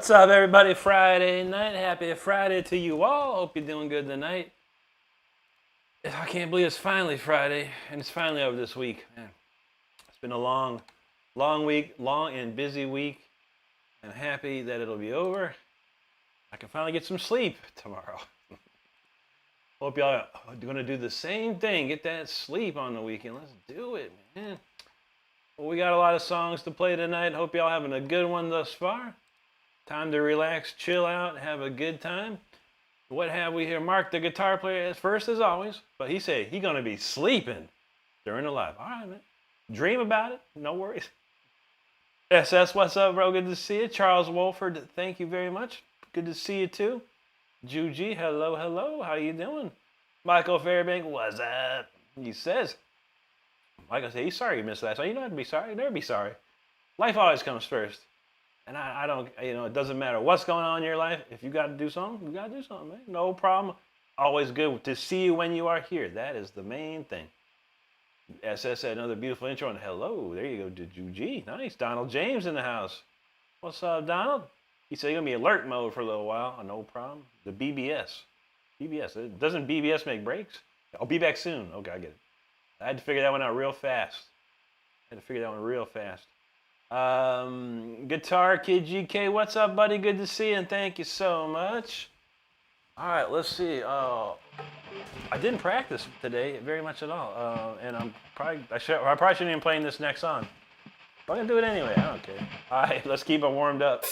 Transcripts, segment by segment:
What's up, everybody? Friday night. Happy Friday to you all. Hope you're doing good tonight. I can't believe it's finally Friday, and it's finally over this week. Man, it's been a long week, long and busy week, and happy that it'll be over. I can finally get some sleep tomorrow. Hope y'all are going to do the same thing. Get that sleep on the weekend. Let's do it, man. Well, we got a lot of songs to play tonight. Hope y'all having a good one thus far. Time to relax, chill out, have a good time. What have we here? Mark, the guitar player, is first as always, but he said he's going to be sleeping during the live. All right, man. Dream about it. No worries. SS, what's up, bro? Good to see you. Charles Wolford, thank you very much. Good to see you, too. Juji, hello, hello. How you doing? Michael Fairbank, what's up? He says, like I said, he's sorry you missed that. So you don't have to be sorry. You never be sorry. Life always comes first. And I don't, it doesn't matter what's going on in your life. If you got to do something, you got to do something, man. No problem. Always good to see you when you are here. That is the main thing. SS said another beautiful intro. And hello, there you go, to Juji. Nice. Donald James in the house. What's up, Donald? He said you're going to be alert mode for a little while. No problem. The BBS. BBS. Doesn't BBS make breaks? I'll be back soon. Okay, I get it. I had to figure that one out real fast. Guitar Kid GK, what's up, buddy? Good to see you, and thank you so much. All right, let's see. I didn't practice today very much at all, and I probably shouldn't even play this next song. But I'm gonna do it anyway. I don't care. All right, let's keep it warmed up.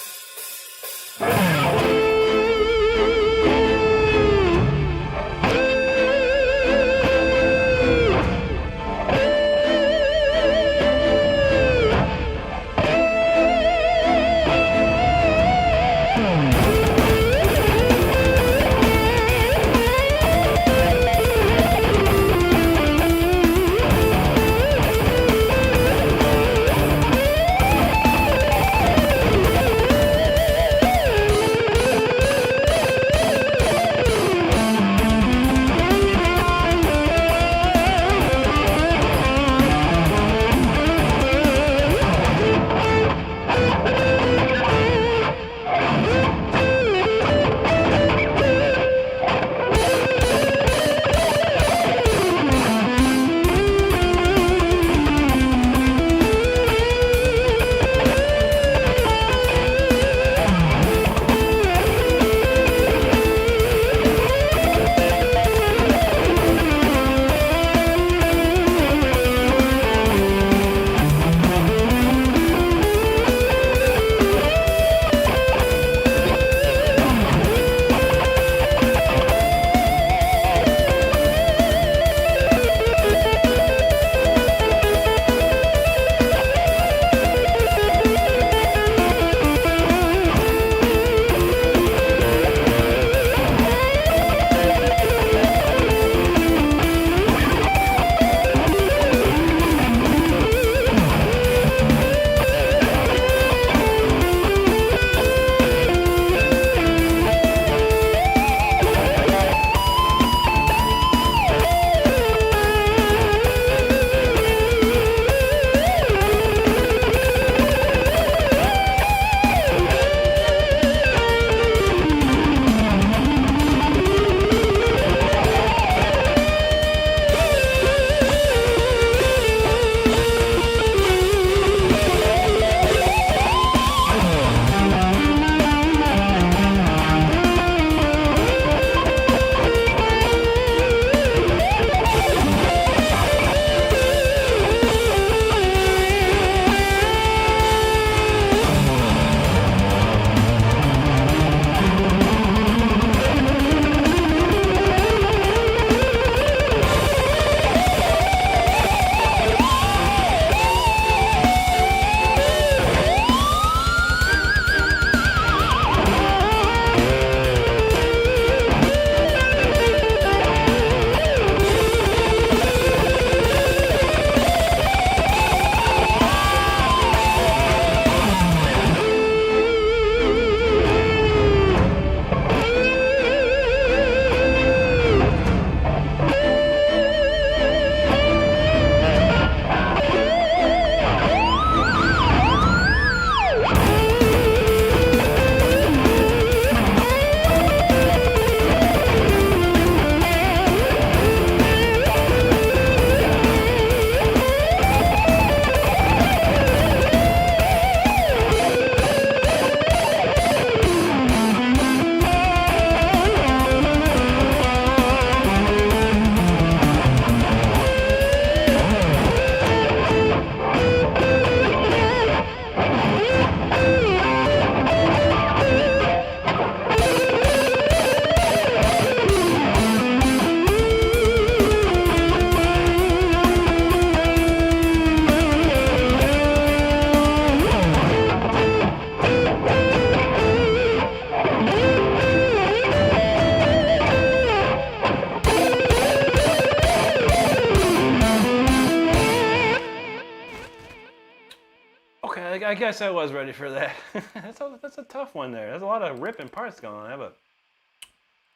I guess I was ready for that. That's a tough one there. There's a lot of ripping parts going on there, but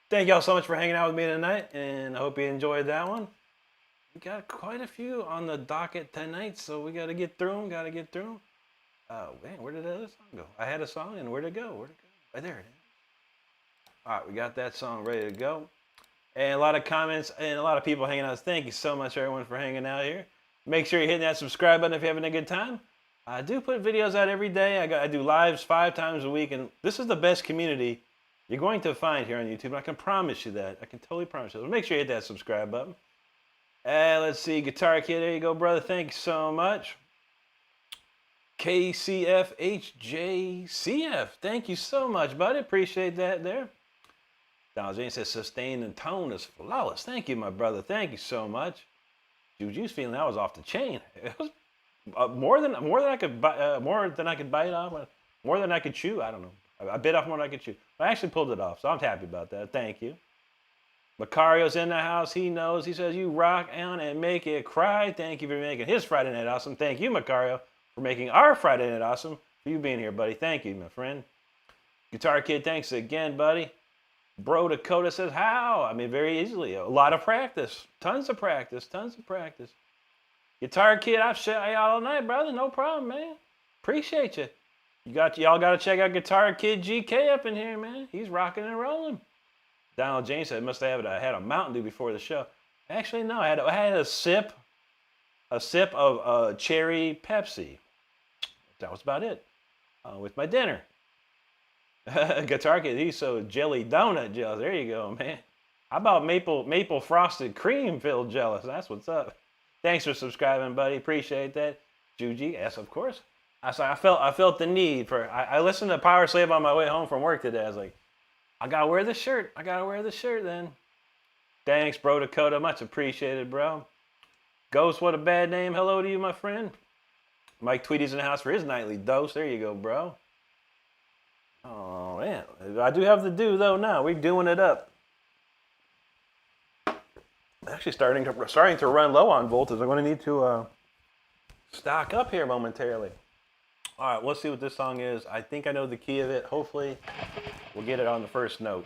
thank y'all so much for hanging out with me tonight, and I hope you enjoyed that one. We got quite a few on the docket tonight, so we got to get through them. Man, where did that other song go? I had a song, and where'd it go? Right there it is. All right, we got that song ready to go. And a lot of comments and a lot of people hanging out. Thank you so much, everyone, for hanging out here. Make sure you're hitting that subscribe button if you're having a good time. I do put videos out every day. I do lives 5 times a week, and this is the best community you're going to find here on YouTube. I can promise you that. I can totally promise you that. So make sure you hit that subscribe button. And let's see, Guitar Kid, there you go, brother. Thank you so much. KCFHJCF, thank you so much, buddy. Appreciate that there. Donald James says, sustain and tone is flawless. Thank you, my brother. Thank you so much. Juju's feeling that was off the chain. It was more than I could bite off, more than I could chew. I don't know. I bit off more than I could chew. I actually pulled it off, so I'm happy about that. Thank you. Macario's in the house. He knows. He says, you rock on and make it cry. Thank you for making his Friday night awesome. Thank you, Macario, for making our Friday night awesome. For you being here, buddy. Thank you, my friend. Guitar Kid, thanks again, buddy. Bro Dakota says, how? I mean, very easily. A lot of practice. Tons of practice. Guitar Kid, I've shot y'all all night, brother. No problem, man. Appreciate you. Y'all got to check out Guitar Kid GK up in here, man. He's rocking and rolling. Donald James said, must have had a Mountain Dew before the show. Actually, no. I had a sip of cherry Pepsi. That was about it. With my dinner. Guitar Kid, he's so jelly donut jealous. There you go, man. How about maple frosted cream filled jealous? That's what's up. Thanks for subscribing, buddy. Appreciate that. Juji, yes, of course. I felt the need for. I listened to Power Slave on my way home from work today. I was like, I gotta wear this shirt. Then. Thanks, bro Dakota. Much appreciated, bro. Ghost, what a bad name. Hello to you, my friend. Mike Tweedy's in the house for his nightly dose. There you go, bro. Oh, man. I do have to do, though, now. We're doing it up. Actually starting to run low on voltage. I'm going to need to stock up here momentarily. All right, let's see what this song is. I think I know the key of it. Hopefully, we'll get it on the first note.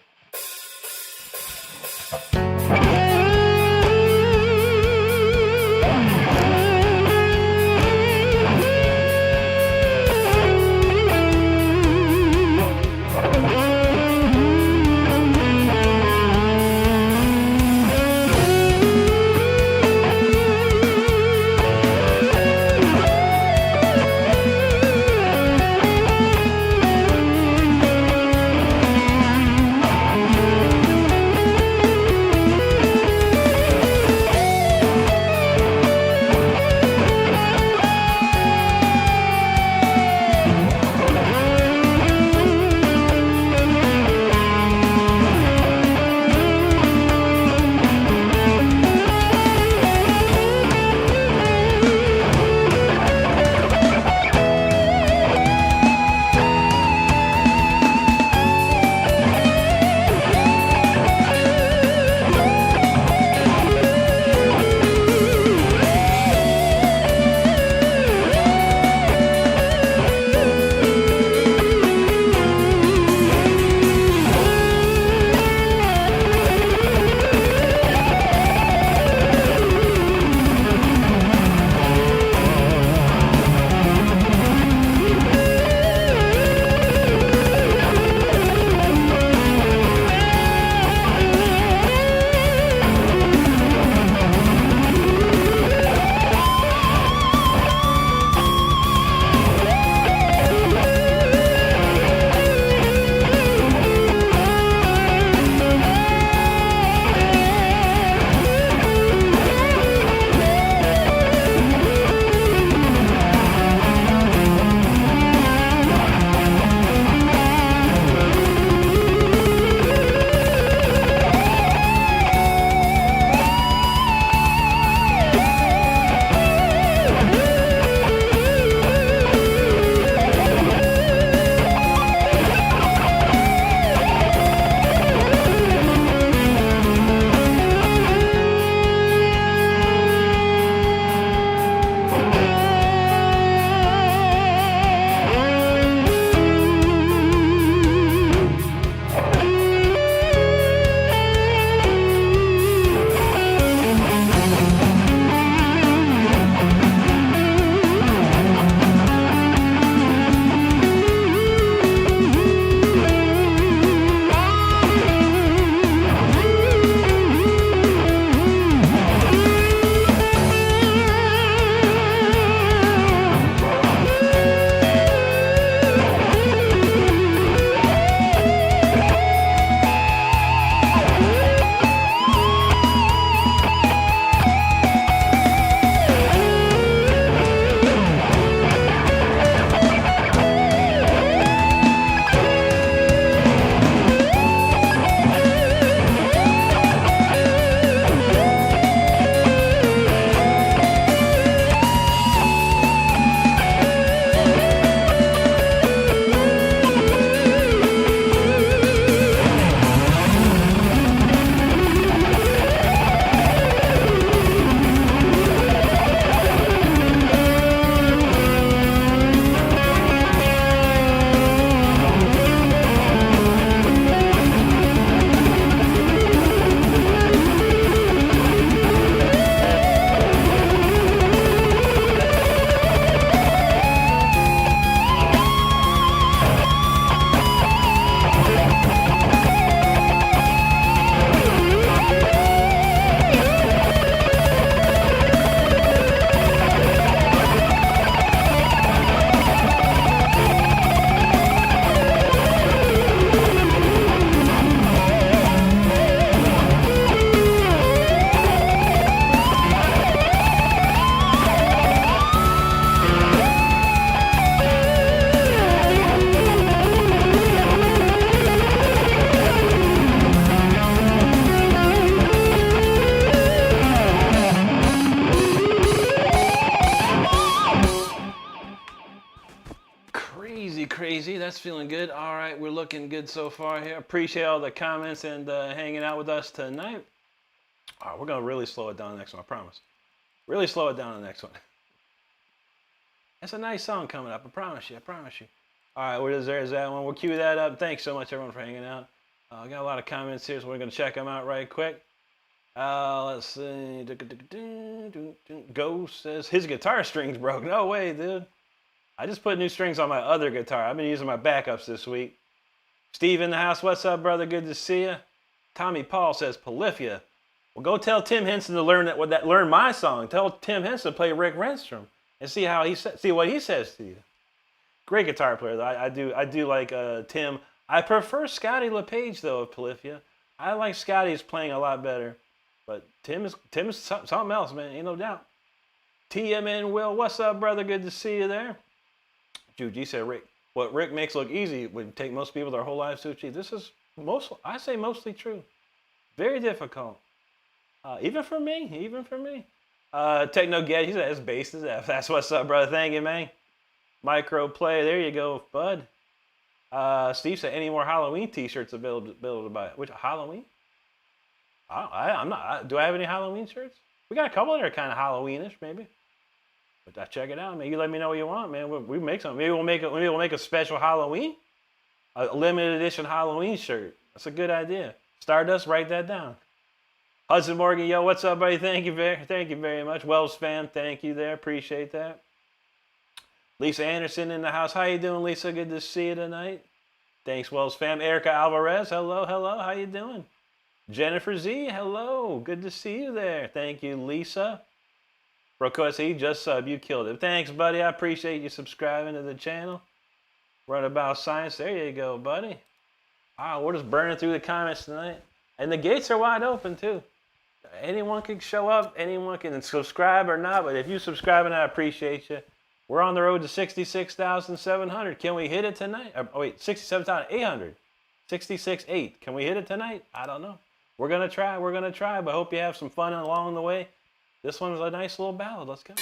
feeling good. All right, we're looking good so far here. Appreciate all the comments and hanging out with us tonight. All right, we're gonna really slow it down the next one, I promise. Really slow it down the next one. That's a nice song coming up, I promise you, I promise you. All right, well, there's that one. We'll cue that up. Thanks so much, everyone, for hanging out. I got a lot of comments here, so we're gonna check them out right quick. Let's see. Ghost says his guitar strings broke. No way, dude. I just put new strings on my other guitar. I've been using my backups this week. Steve in the house. What's up, brother? Good to see you. Tommy Paul says Polyphia. Well, go tell Tim Henson to learn my song. Tell Tim Henson to play Rick Renstrom and see what he says to you. Great guitar player, though. I do like Tim. I prefer Scotty LePage though of Polyphia. I like Scotty's playing a lot better. But Tim is something else, man. Ain't no doubt. TMN Will, what's up, brother? Good to see you there. Juji said, what Rick makes look easy would take most people their whole lives to achieve. This is mostly true. Very difficult. Even for me. Techno Get, he said his bass is F. That's what's up, brother. Thank you, man. Micro Play, there you go, bud. Steve said, any more Halloween t-shirts available to buy? Which, Halloween? Do I have any Halloween shirts? We got a couple that are kind of Halloweenish, maybe. But check it out, man. You let me know what you want, man. We make something. Maybe we'll make a special Halloween, a limited edition Halloween shirt. That's a good idea. Stardust, write that down. Hudson Morgan, yo, what's up, buddy? Thank you very much. Wells fam, thank you there. Appreciate that. Lisa Anderson in the house. How you doing, Lisa? Good to see you tonight. Thanks, Wells fam. Erica Alvarez, hello. How you doing? Jennifer Z, hello. Good to see you there. Thank you, Lisa. Brokosi, just sub. You killed it. Thanks, buddy. I appreciate you subscribing to the channel. Runabout Science. There you go, buddy. Wow, we're just burning through the comments tonight. And the gates are wide open, too. Anyone can show up. Anyone can subscribe or not. But if you subscribe, and I appreciate you. We're on the road to 66,700. Can we hit it tonight? Oh, wait, 67,800. 66.8. Can we hit it tonight? I don't know. We're going to try, but hope you have some fun along the way. This one's a nice little ballad. Let's go.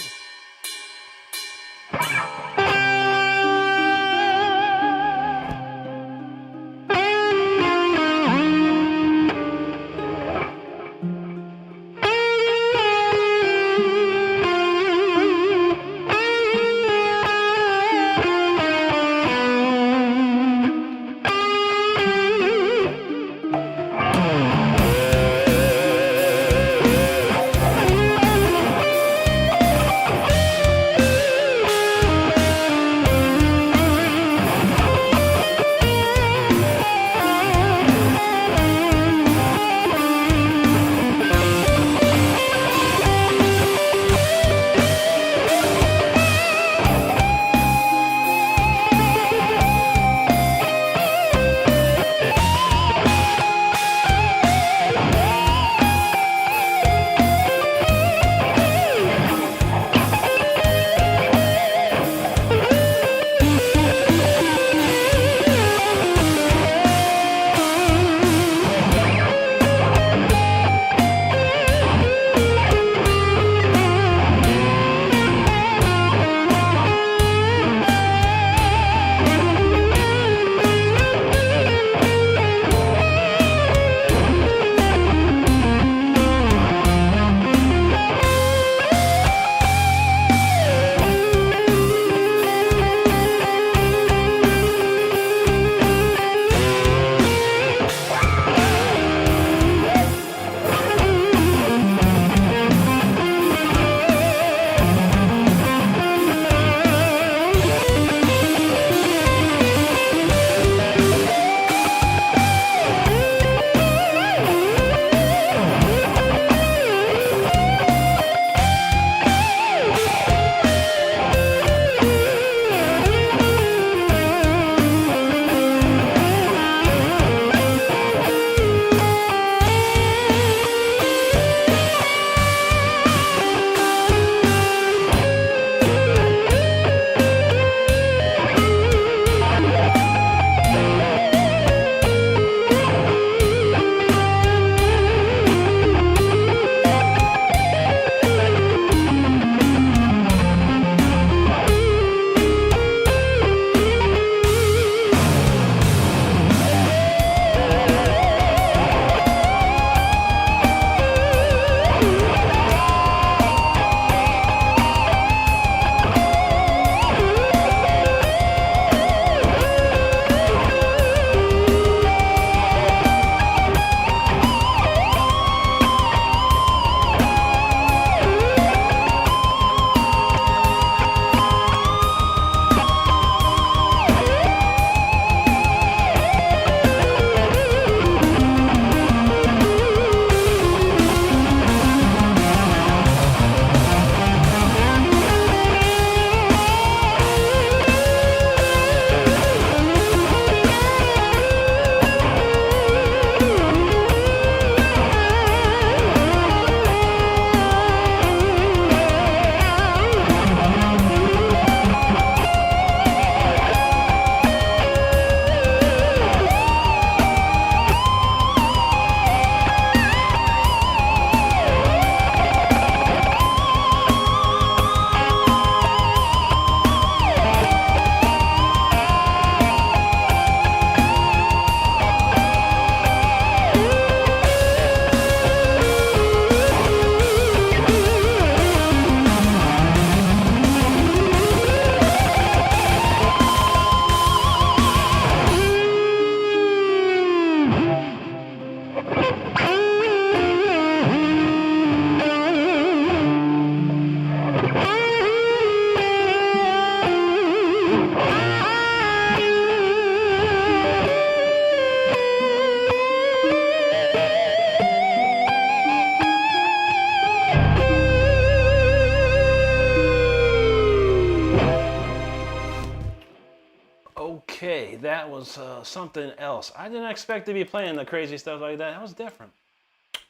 Okay, that was something else. I didn't expect to be playing the crazy stuff like that. That was different.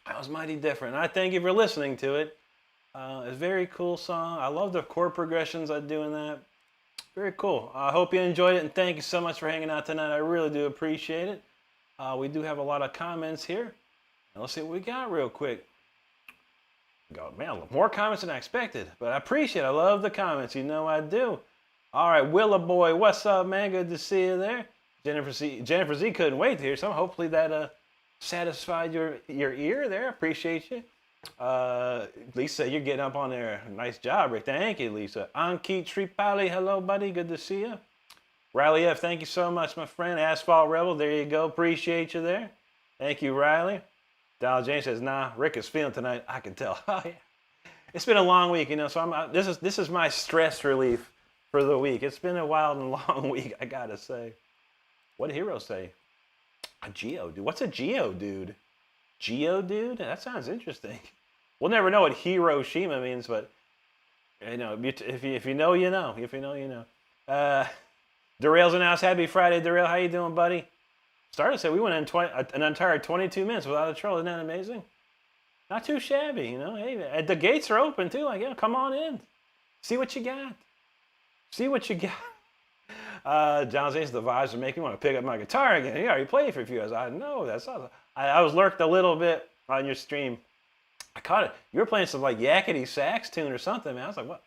That was mighty different. And I thank you for listening to it. It's a very cool song. I love the chord progressions I do in that. Very cool. I hope you enjoyed it, and thank you so much for hanging out tonight. I really do appreciate it. We do have a lot of comments here. Now, let's see what we got real quick. Go, man, more comments than I expected, but I appreciate it. I love the comments. You know I do. All right, Willa Boy, what's up, man? Good to see you there. Jennifer Z couldn't wait to hear some. Hopefully that satisfied your ear there. Appreciate you. Lisa, you're getting up on there. Nice job, Rick. Thank you, Lisa. Anki Tripali, hello, buddy. Good to see you. Riley F, thank you so much, my friend. Asphalt Rebel, there you go. Appreciate you there. Thank you, Riley. Donald James says, nah, Rick is feeling tonight. I can tell. Oh, yeah. It's been a long week, you know, so this is my stress relief for the week. It's been a wild and long week, I gotta say. What did Hero say? A Geodude. What's a Geodude? Geodude? That sounds interesting. We'll never know what Hiroshima means, but you know, if you know, you know. If you know, you know. Darrell's in the house. Happy Friday, Darrell. How you doing, buddy? Started to say we went in an entire 22 minutes without a troll. Isn't that amazing? Not too shabby, you know. Hey, the gates are open too. Like, yeah, come on in. See what you got. See what you got. John says the vibes are making me want to pick up my guitar again. You already played for a few hours. I know that's awesome. I was lurked a little bit on your stream. I caught it. You were playing some like yakety sax tune or something, man. I was like, what?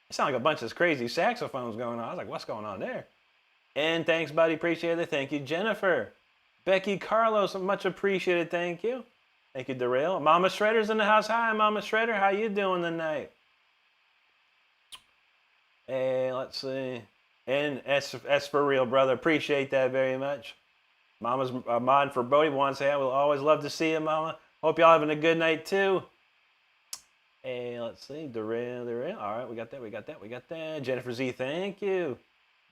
It sounded like a bunch of crazy saxophones going on. I was like, what's going on there? And thanks, buddy. Appreciate it. Thank you, Jennifer. Becky Carlos, much appreciated. Thank you. Thank you, Darrell. Mama Shredder's in the house. Hi, Mama Shredder. How you doing tonight? Hey, let's see. And that's for real, brother. Appreciate that very much. Mama's mod for Bodie wants to say, I will always love to see you, Mama. Hope y'all having a good night, too. Hey, let's see. Darrell. All right, we got that. Jennifer Z, thank you.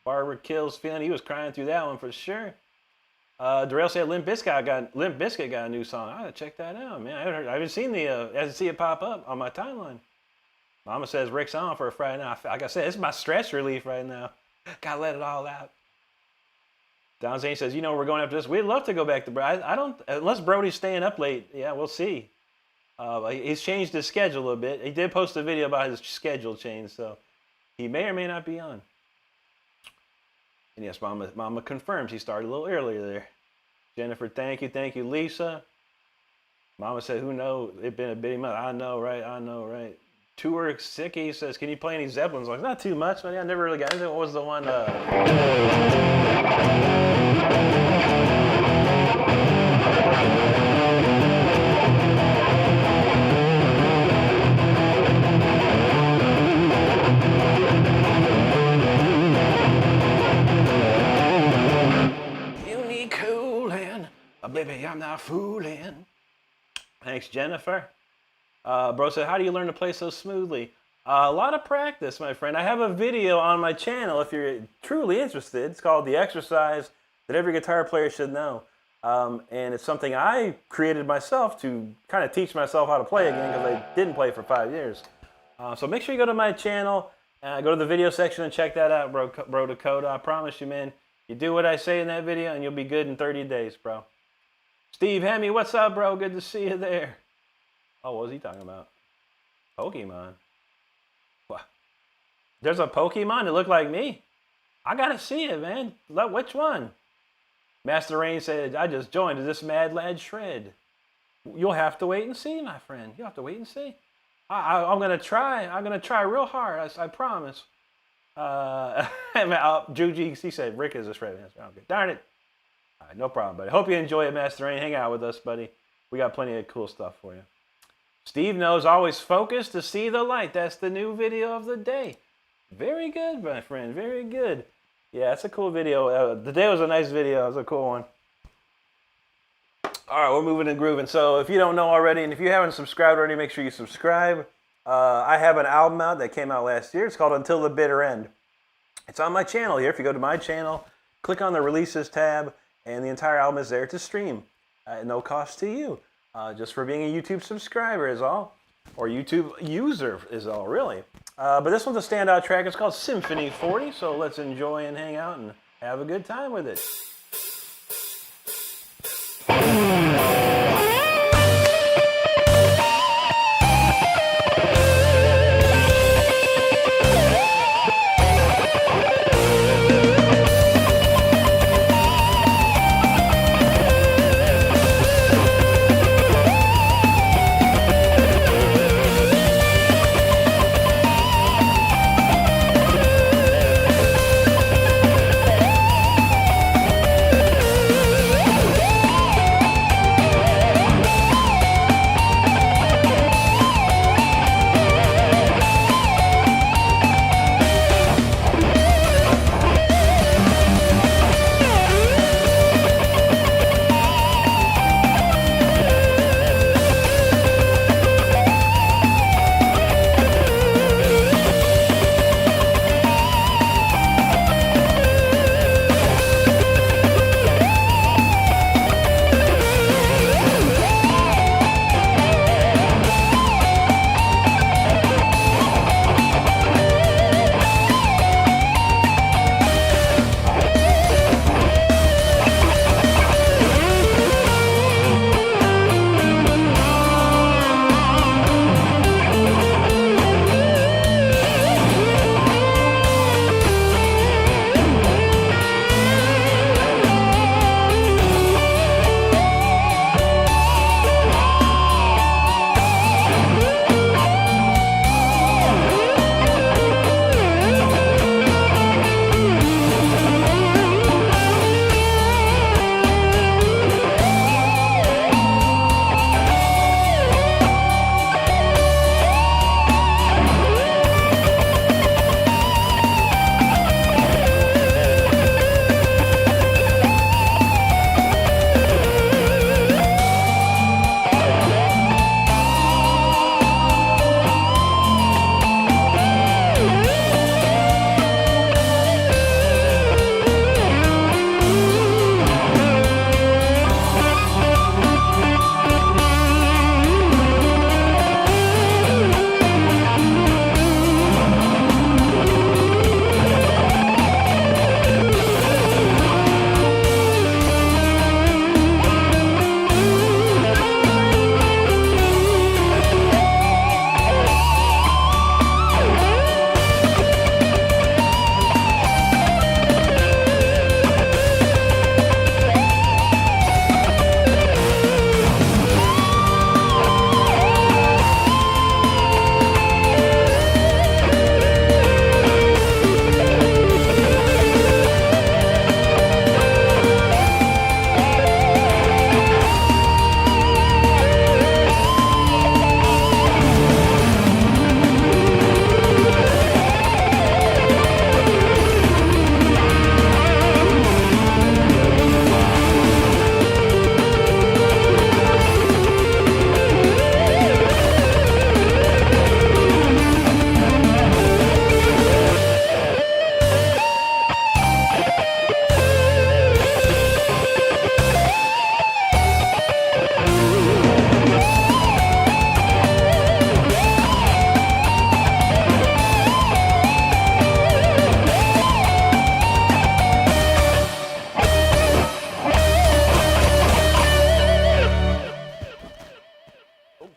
Barbara Kills feeling. He was crying through that one for sure. Darrell said Limp Bizkit got a new song. I gotta check that out, man. I haven't seen it pop up on my timeline. Mama says Rick's on for a Friday night. Like I said, it's my stress relief right now. Gotta let it all out. Don Zane says, you know, we're going after this. We'd love to go back to Brody. I don't, unless Brody's staying up late. Yeah, we'll see. He's changed his schedule a bit. He did post a video about his schedule change, so he may or may not be on. And yes, Mama confirms he started a little earlier there. Jennifer, thank you, Lisa. Mama said, who knows? It's been a busy month. I know, right? Tour Sicky says, can you play any Zeppelins? Like, not too much, but yeah, I never really got into it. What was the one? You need cooling, baby, I'm not fooling. Thanks, Jennifer. Bro said, how do you learn to play so smoothly? A lot of practice, my friend. I have a video on my channel if you're truly interested. It's called The Exercise That Every Guitar Player Should Know. And it's something I created myself to kind of teach myself how to play again because I didn't play for 5 years. So make sure you go to my channel, go to the video section and check that out, Bro Dakota. I promise you, man, you do what I say in that video and you'll be good in 30 days, bro. Steve Hemme, what's up, bro? Good to see you there. Oh, what was he talking about? Pokemon. What? There's a Pokemon that looked like me? I gotta see it, man. Which one? Master Rain said, I just joined. Is this Mad Lad Shred? You'll have to wait and see, my friend. You'll have to wait and see. I'm gonna try. I'm gonna try real hard. I promise. Juji, he said, Rick is a Shred. Okay. Darn it. All right, no problem, buddy. Hope you enjoy it, Master Rain. Hang out with us, buddy. We got plenty of cool stuff for you. Steve knows always focus to see the light. That's the new video of the day. Very good, my friend. Very good. Yeah, it's a cool video. The day was a nice video. It was a cool one. All right, we're moving and grooving. So if you don't know already, and if you haven't subscribed already, make sure you subscribe. I have an album out that came out last year. It's called Until the Bitter End. It's on my channel here. If you go to my channel, click on the Releases tab, and the entire album is there to stream. At no cost to you. Just for being a YouTube subscriber is all. Or YouTube user is all, really. But this one's a standout track. It's called Symphony 40, so let's enjoy and hang out and have a good time with it.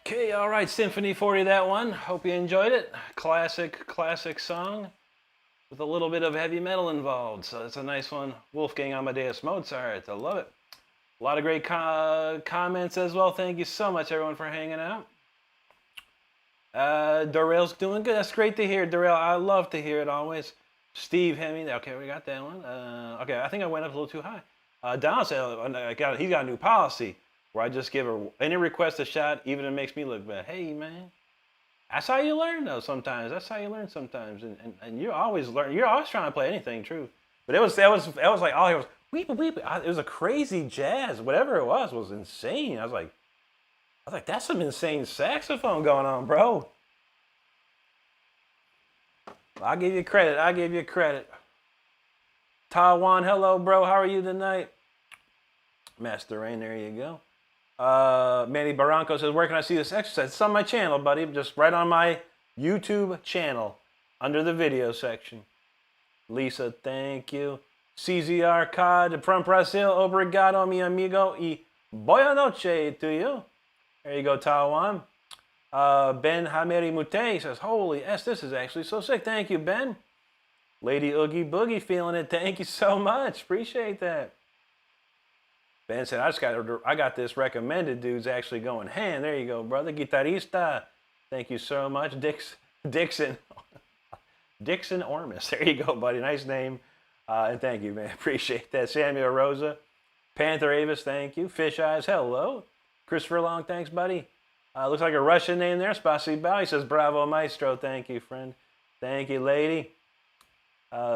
Okay, all right, Symphony 40, that one. Hope you enjoyed it. Classic song with a little bit of heavy metal involved. So it's a nice one. Wolfgang Amadeus Mozart, I love it. A lot of great comments as well. Thank you so much, everyone, for hanging out. Darrell's doing good. That's great to hear, Darrell. I love to hear it always. Steve Hemming. Okay, we got that one. Okay, I think I went up a little too high. Don said he's got a new policy where I just give any request a shot, even if it makes me look bad. Hey, man. That's how you learn, though, sometimes. That's how you learn sometimes. And you always learn. You're always trying to play anything, true. But that was like all he was, weep, weep. It was a crazy jazz. Whatever it was insane. I was like, that's some insane saxophone going on, bro. I'll give you credit. Taiwan, hello, bro. How are you tonight? Master Rain, there you go. Manny Barranco says, where can I see this exercise? It's on my channel, buddy. Just right on my YouTube channel under the video section. Lisa, thank you. CZR COD from Brazil. Obrigado, mi amigo. Y boa noche to you. There you go, Taiwan. Ben Hameri Mute says, holy S, this is actually so sick. Thank you, Ben. Lady Oogie Boogie feeling it. Thank you so much. Appreciate that. Ben said, I got this recommended. Dude's actually going hand. There you go, brother. Guitarista. Thank you so much. Dixon Ormus. There you go, buddy. Nice name. And thank you, man. Appreciate that. Samuel Rosa. Panther Avis, thank you. Fish Eyes, hello. Christopher Long, thanks, buddy. Looks like a Russian name there. Spasibo. He says, bravo, maestro. Thank you, friend. Thank you, lady.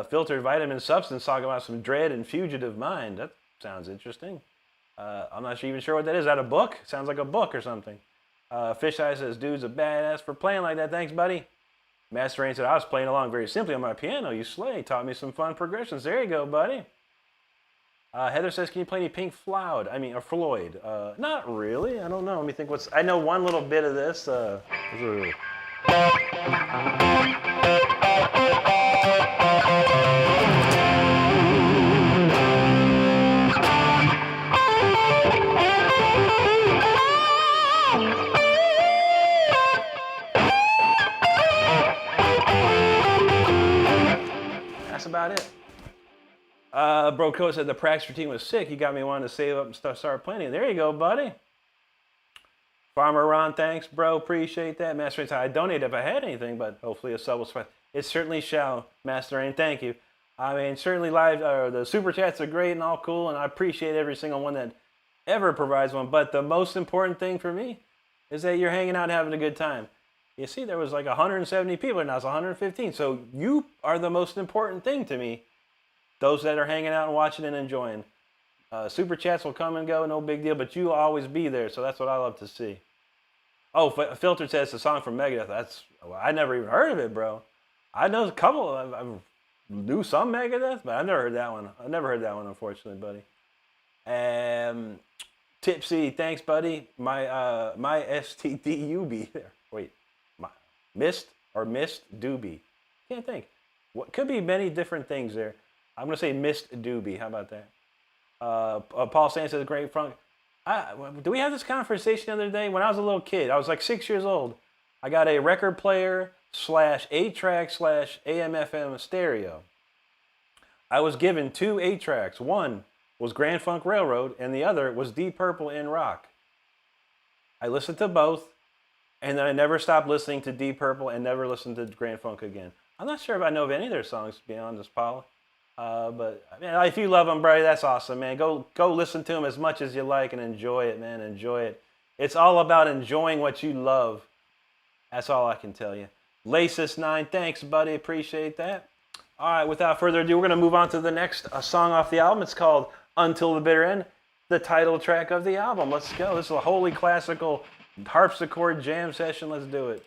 Filtered Vitamin Substance, talking about some dread and fugitive mind. That sounds interesting. I'm not even sure what that is. Is that a book? Sounds like a book or something. Fish Eye says, dude's a badass for playing like that. Thanks, buddy. Master Rain said, I was playing along very simply on my piano. You slay. Taught me some fun progressions. There you go, buddy. Heather says, can you play any Pink Floyd? Or Floyd. Not really. I don't know. Let me think. I know one little bit of this. That's about it. Bro Coach said the practice routine was sick. You got me wanting to save up and start playing. There you go, buddy. Farmer Ron, thanks, bro. Appreciate that. Master Rain, I'd donate if I had anything, but hopefully a sub will spread. It certainly shall, Master Rain. Thank you. Certainly the super chats are great and all cool, and I appreciate every single one that ever provides one. But the most important thing for me is that you're hanging out and having a good time. You see, there was like 170 people, and now it's 115. So you are the most important thing to me. Those that are hanging out and watching and enjoying. Super chats will come and go, no big deal, but you'll always be there, so that's what I love to see. Oh, Filter says the song from Megadeth. I never even heard of it, bro. I know a couple. I knew some Megadeth, but I never heard that one. I never heard that one, unfortunately, buddy. Tipsy, thanks, buddy. My STDUB there. Wait, Missed Doobie. Can't think. What could be many different things there. I'm gonna say Missed Doobie. How about that? Paul Sands says great funk. Do we have this conversation the other day? When I was a little kid, I was like 6 years old. I got a record player / 8-track / AM/FM stereo. I was given 2 8-tracks. One was Grand Funk Railroad, and the other was Deep Purple in Rock. I listened to both, and then I never stopped listening to Deep Purple and never listened to Grand Funk again. I'm not sure if I know of any of their songs, to be honest, Paul. But if you love them, bro, that's awesome, man. Go listen to them as much as you like and enjoy it, man. Enjoy it. It's all about enjoying what you love. That's all I can tell you. Lasis9, thanks, buddy. Appreciate that. All right, without further ado, we're going to move on to the next song off the album. It's called Until the Bitter End, the title track of the album. Let's go. This is a wholly classical harpsichord jam session. Let's do it.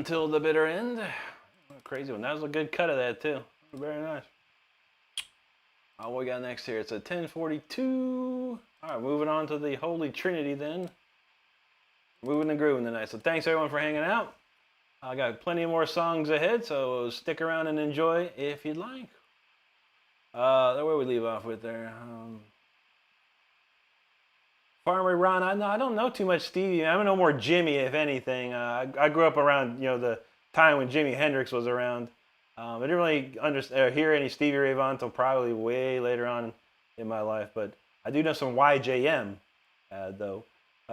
until the bitter end. Crazy one. That was a good cut of that too. Very nice. What we got next here? It's a 10:42. All right, moving on to the Holy Trinity then. Moving and grooving tonight. So thanks everyone for hanging out. I got plenty more songs ahead, so stick around and enjoy if you'd like. Where we leave off with there. Farmer Ron, I don't know too much Stevie. I don't know more Jimmy, if anything. I grew up around the time when Jimi Hendrix was around. I didn't really hear any Stevie Ray Vaughan until probably way later on in my life, but I do know some YJM though.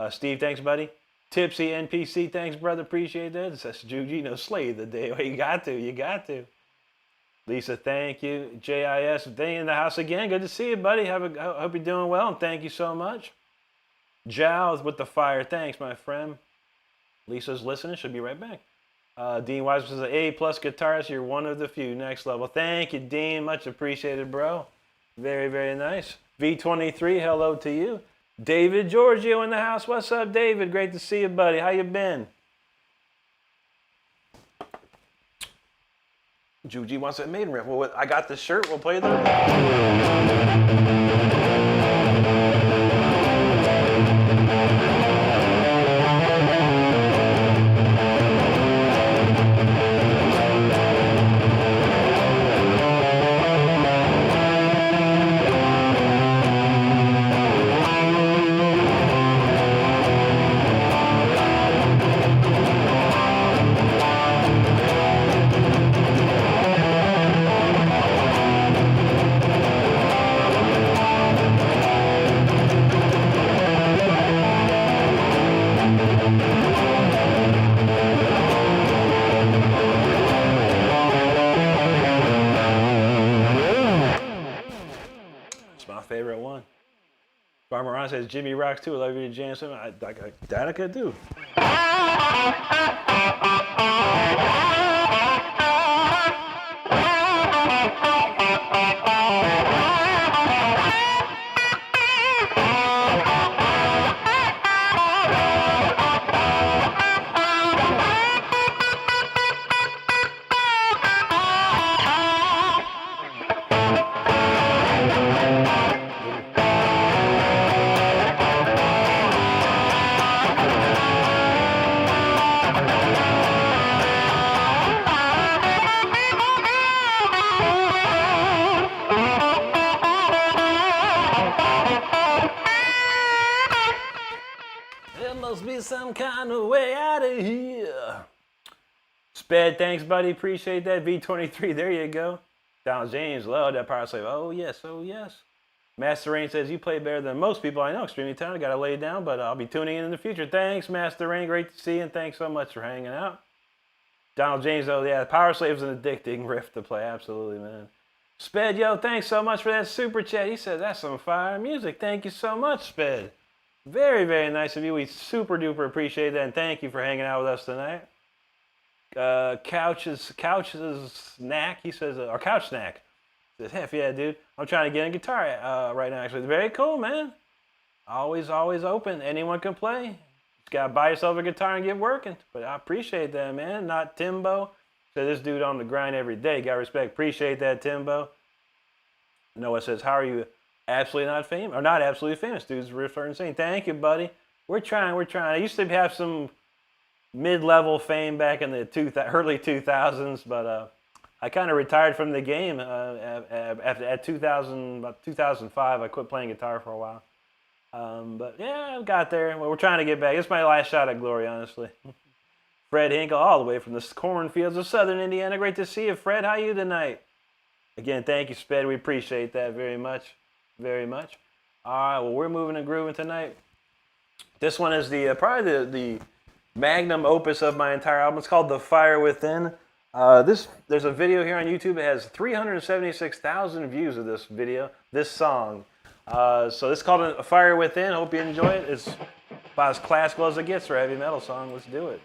Steve, thanks, buddy. Tipsy NPC, thanks, brother. Appreciate that. That's Juji, slay the day. Well, you got to. Lisa, thank you. JIS, they in the house again. Good to see you, buddy. Hope you're doing well, and thank you so much. Giles with the fire. Thanks, my friend. Lisa's listening. She'll be right back. Dean Wise says, A+ guitarist. You're one of the few. Next level. Thank you, Dean. Much appreciated, bro. Very, very nice. V23, hello to you. David Giorgio in the house. What's up, David? Great to see you, buddy. How you been? Juji wants that maiden riff. Well, I got the shirt. We'll play the... Farmer Ron says Jimmy rocks too. I love you to jam something. That I could do. Some kind of way out of here. Sped, thanks, buddy. Appreciate that. V23, there you go. Donald James, love that power slave. Oh, yes, oh, yes. Master Rain says, you play better than most people I know. Extremely talented. Got to lay it down, but I'll be tuning in the future. Thanks, Master Rain. Great to see you, and thanks so much for hanging out. Donald James, oh, yeah, power slave's an addicting riff to play. Absolutely, man. Sped, yo, thanks so much for that super chat. He said, that's some fire music. Thank you so much, Sped. Very, very nice of you. We super duper appreciate that, and thank you for hanging out with us tonight. Couch's snack. He says, or couch snack. He says, heck yeah, dude. I'm trying to get a guitar right now. Actually, very cool, man. Always open. Anyone can play. Just gotta buy yourself a guitar and get working. But I appreciate that, man. Not Timbo. So this dude on the grind every day. Got respect. Appreciate that, Timbo. Noah says, how are you? Absolutely not famous, or not absolutely famous. Dudes are insane. Thank you, buddy. We're trying. I used to have some mid-level fame back in the early 2000s, but I kind of retired from the game at 2005. I quit playing guitar for a while. But yeah, I got there. Well, we're trying to get back. It's my last shot at glory, honestly. Fred Hinkle, all the way from the cornfields of Southern Indiana. Great to see you, Fred. How are you tonight? Again, thank you, Sped. We appreciate that very much. Very much. All right, well, we're moving and grooving tonight. This one is probably the magnum opus of my entire album. It's called The Fire Within. There's a video here on YouTube. It has 376,000 views of this video, this song. So this is called A Fire Within. Hope you enjoy it. It's about as classical as it gets for a heavy metal song. Let's do it.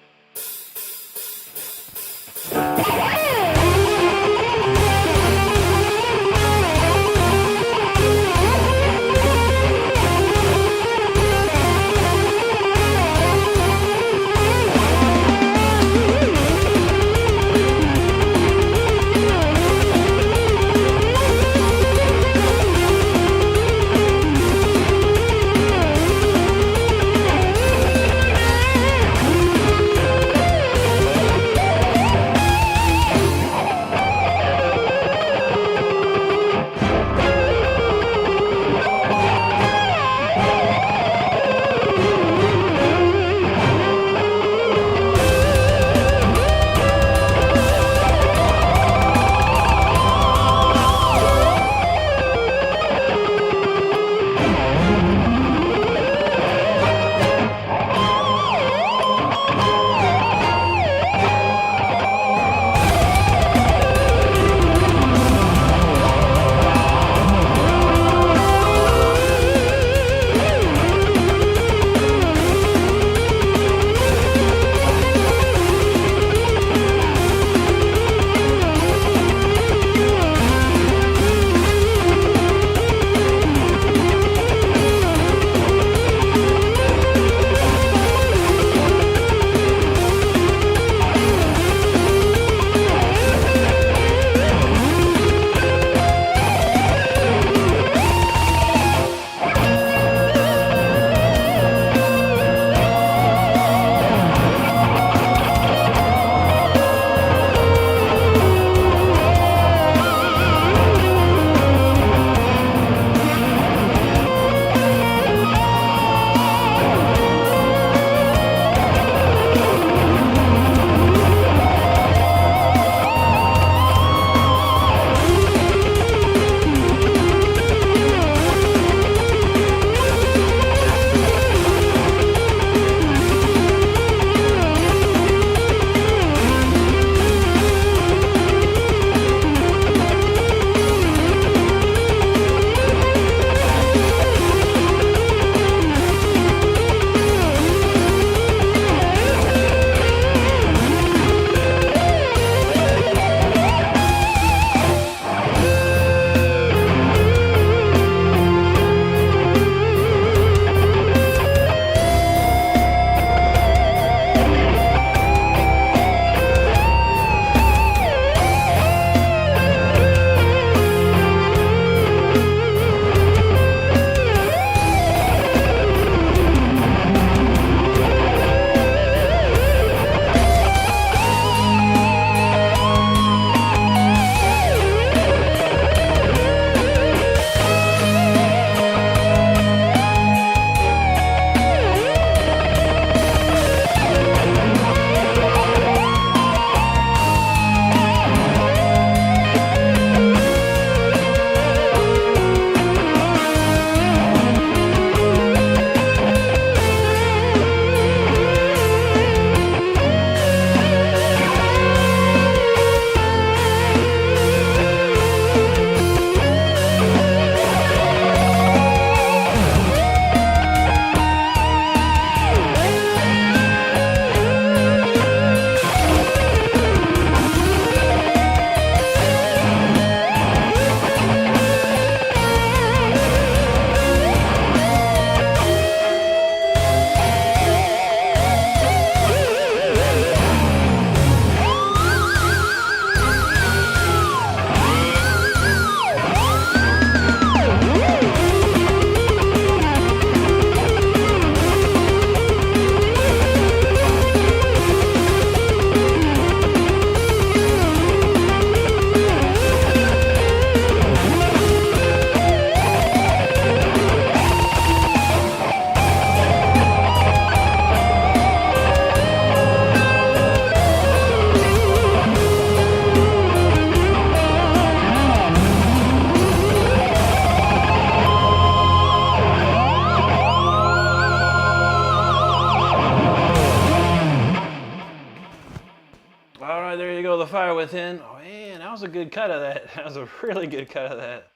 go The Fire Within. Oh man, that was a good cut of that. That was a really good cut of that.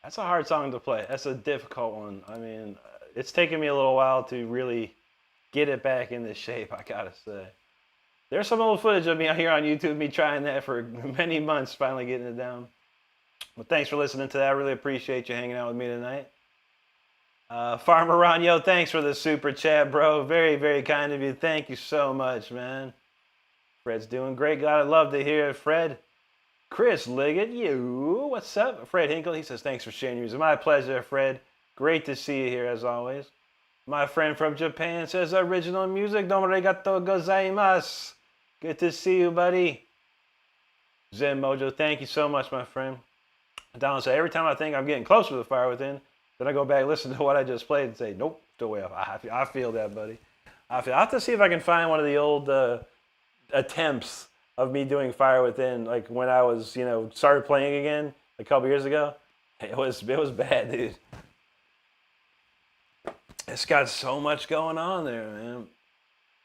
That's a hard song to play. That's a difficult one. I mean, it's taken me a little while to really get it back into shape, I gotta say. There's some old footage of me out here on YouTube, me trying that for many months, finally getting it down. But thanks for listening to that. I really appreciate you hanging out with me tonight. Farmer Ron, yo, thanks for the super chat, bro. Very, very kind of you. Thank you so much, man. Fred's doing great. God, I'd love to hear it, Fred. Chris Liggett, you, what's up? Fred Hinkle, he says, thanks for sharing your music. My pleasure, Fred. Great to see you here, as always. My friend from Japan says, original music, domo arigatou gozaimasu. Good to see you, buddy. Zen Mojo, thank you so much, my friend. Donald said, every time I think I'm getting closer to The Fire Within, then I go back, listen to what I just played, and say, nope, still way off. I feel that, buddy. I have to see if I can find one of the old attempts of me doing Fire Within, like when I was, started playing again a couple years ago. It was bad, dude. It's got so much going on there, man.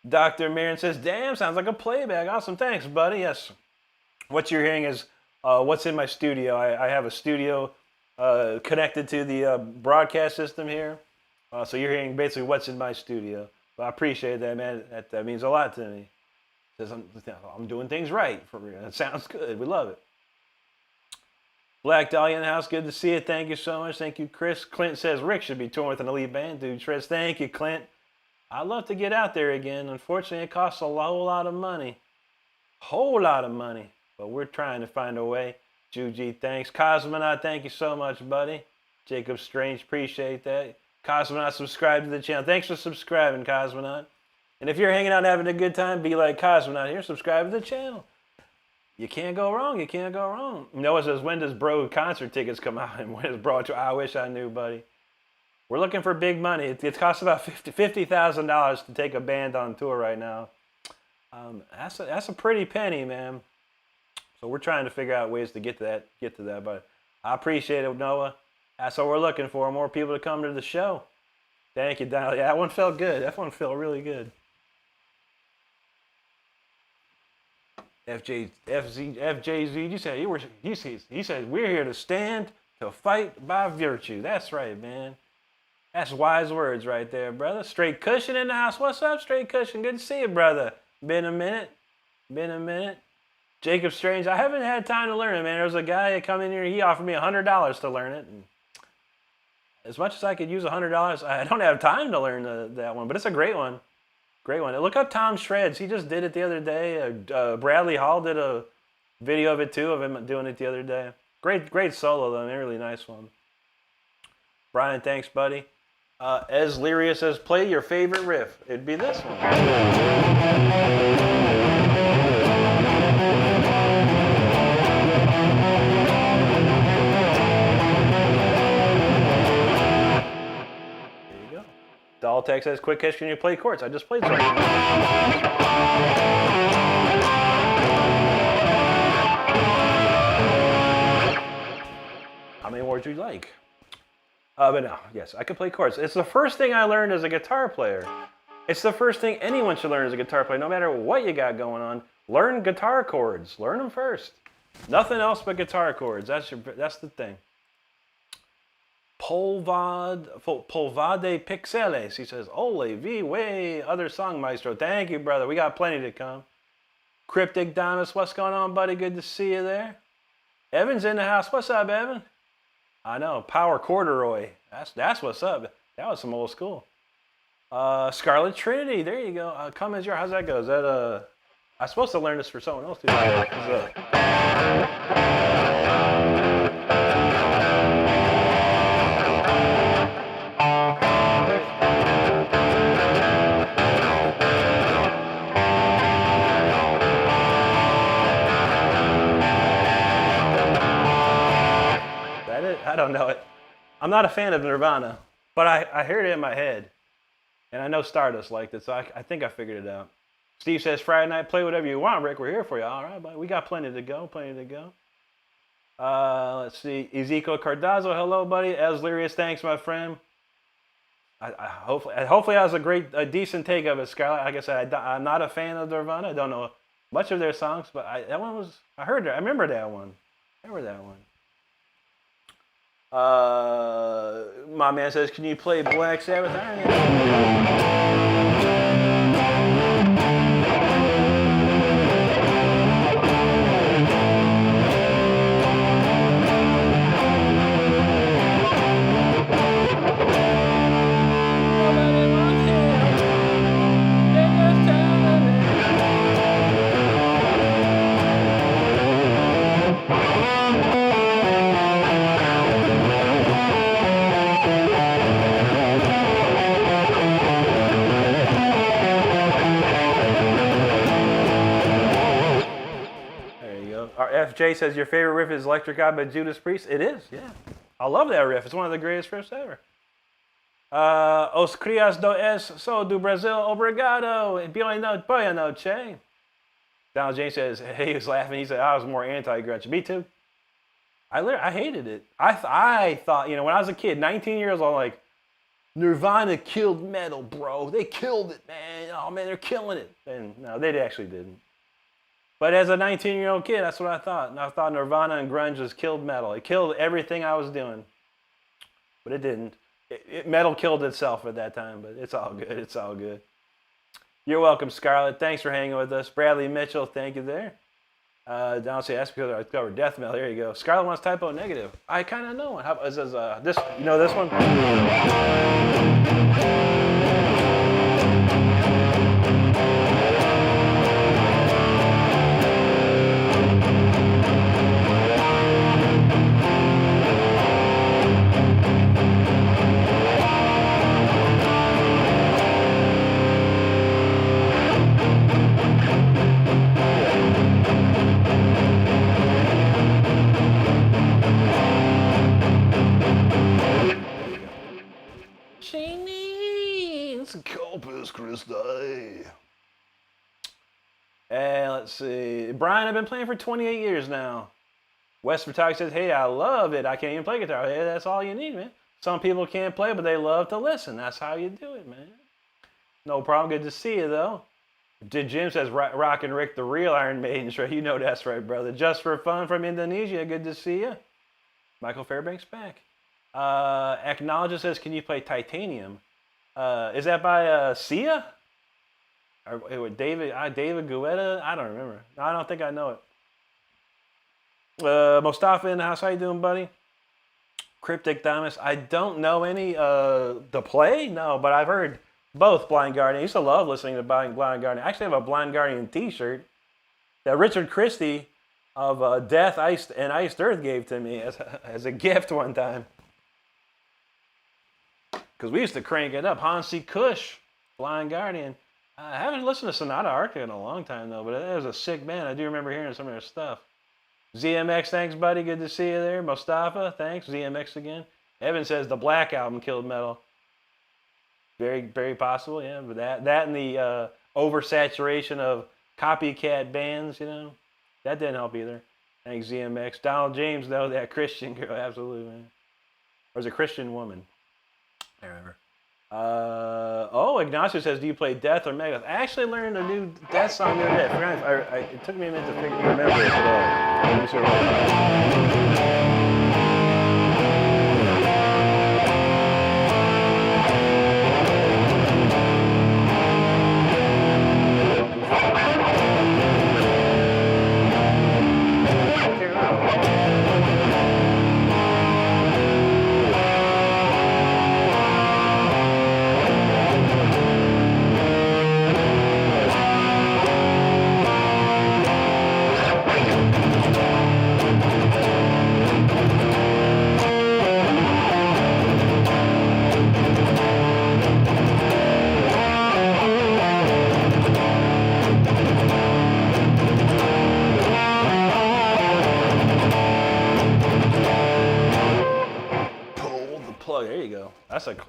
Dr. Mirren says, damn, sounds like a playback. Awesome, thanks, buddy. Yes. What you're hearing is what's in my studio. I have a studio connected to the broadcast system here. So you're hearing basically what's in my studio. But I appreciate that, man. That means a lot to me. Says I'm doing things right. For real. It sounds good. We love it. Black Dahlia in the house. Good to see you. Thank you so much. Thank you, Chris. Clint says Rick should be touring with an elite band. Dude, Shreds, thank you, Clint. I'd love to get out there again. Unfortunately, it costs a whole lot of money. Whole lot of money. But we're trying to find a way. Juji, thanks. Cosmonaut, thank you so much, buddy. Jacob Strange, appreciate that. Cosmonaut, subscribe to the channel. Thanks for subscribing, Cosmonaut. And if you're hanging out and having a good time, be like Cosmonaut here. Subscribe to the channel. You can't go wrong. You can't go wrong. Noah says, when does Bro concert tickets come out? And when is Bro tour? I wish I knew, buddy. We're looking for big money. It costs about $50,000 to take a band on tour right now. That's a pretty penny, man. So we're trying to figure out ways to get to that. But I appreciate it, Noah. That's what we're looking for. More people to come to the show. Thank you, Donald. Yeah, that one felt good. That one felt really good. FJZ, he said, we're here to stand, to fight by virtue. That's right, man. That's wise words right there, brother. Straight Cushion in the house. What's up, Straight Cushion? Good to see you, brother. Been a minute. Jacob Strange, I haven't had time to learn it, man. There was a guy that come in here, he offered me $100 to learn it. And as much as I could use $100, I don't have time to learn that one, but it's a great one. Great one. Look up Tom Shreds. He just did it the other day. Bradley Hall did a video of it too, of him doing it the other day. Great solo though, a really nice one. Brian, thanks, buddy. Ez Lyria says, play your favorite riff. It'd be this one. Daltech says, quick question, can you play chords? I just played something. How many words would you like? But no, yes, I can play chords. It's the first thing I learned as a guitar player. It's the first thing anyone should learn as a guitar player. No matter what you got going on, learn guitar chords. Learn them first. Nothing else but guitar chords. That's the thing. Polvade Pixeles. He says, Ole, V, way, other song maestro. Thank you, brother. We got plenty to come. Cryptic Damas, what's going on, buddy? Good to see you there. Evan's in the house. What's up, Evan? I know. Power Corduroy. That's what's up. That was some old school. Scarlet Trinity. There you go. Come as your. How's that go? Is that I'm supposed to learn this for someone else too. I don't know it. I'm not a fan of Nirvana, but I heard it in my head, and I know Stardust liked it, so I think I figured it out. Steve says, Friday night, play whatever you want, Rick. We're here for you. All right, but we got plenty to go, Let's see. Ezekiel Cardazzo, hello, buddy. Ez Lyrius, thanks, my friend. Hopefully that was a decent take of it, Scarlett. Like I said, I'm not a fan of Nirvana. I don't know much of their songs, but I remember that one. My man says, can you play Black Sabbath Iron Man? FJ says your favorite riff is Electric Eye by Judas Priest. It is, yeah. I love that riff. It's one of the greatest riffs ever. Os crias do es sou do Brasil, obrigado. Boa noite. Donald James says, hey, he was laughing. He said, I was more anti-grunge. Me too. I hated it. I thought, when I was a kid, 19 years old, like, Nirvana killed metal, bro. They killed it, man. Oh, man, they're killing it. And no, they actually didn't. But as a 19-year-old kid, that's what I thought. And I thought Nirvana and grunge just killed metal. It killed everything I was doing. But it didn't. Metal killed itself at that time, but it's all good. It's all good. You're welcome, Scarlett. Thanks for hanging with us. Bradley Mitchell, thank you there. Don't say that's because I covered death metal. There you go. Scarlett wants typo negative. I kind of know one. How is this? You know this one? Corpus Christi. And let's see. Brian, I've been playing for 28 years now. West Photography says, hey, I love it. I can't even play guitar. Hey, that's all you need, man. Some people can't play, but they love to listen. That's how you do it, man. No problem. Good to see you, though. Jim says, Rockin' Rick, the real Iron Maiden. Right? You know that's right, brother. Just for fun from Indonesia. Good to see you. Michael Fairbanks back. Acknowledger says, can you play Titanium? Is that by Sia? Or David Guetta? I don't remember. I don't think I know it. Mustafa in the house. How you doing, buddy? Cryptic Thomas. I don't know any to play. No, but I've heard both Blind Guardian. I used to love listening to Blind Guardian. I actually have a Blind Guardian T-shirt that Richard Christie of Death and Iced Earth gave to me as a gift one time. Because we used to crank it up. Hansi Kush, Blind Guardian. I haven't listened to Sonata Arctic in a long time, though, but it was a sick band. I do remember hearing some of their stuff. ZMX, thanks, buddy. Good to see you there. Mustafa, thanks. ZMX again. Evan says the Black Album killed metal. Very, very possible, yeah. But that and the oversaturation of copycat bands, that didn't help either. Thanks, ZMX. Donald James, though, that Christian girl, absolutely, man. Or was it a Christian woman? I remember. Ignacio says, do you play Death or Megadeth? I actually learned a new Death song the other day. It took me a minute to remember it today. Let me see what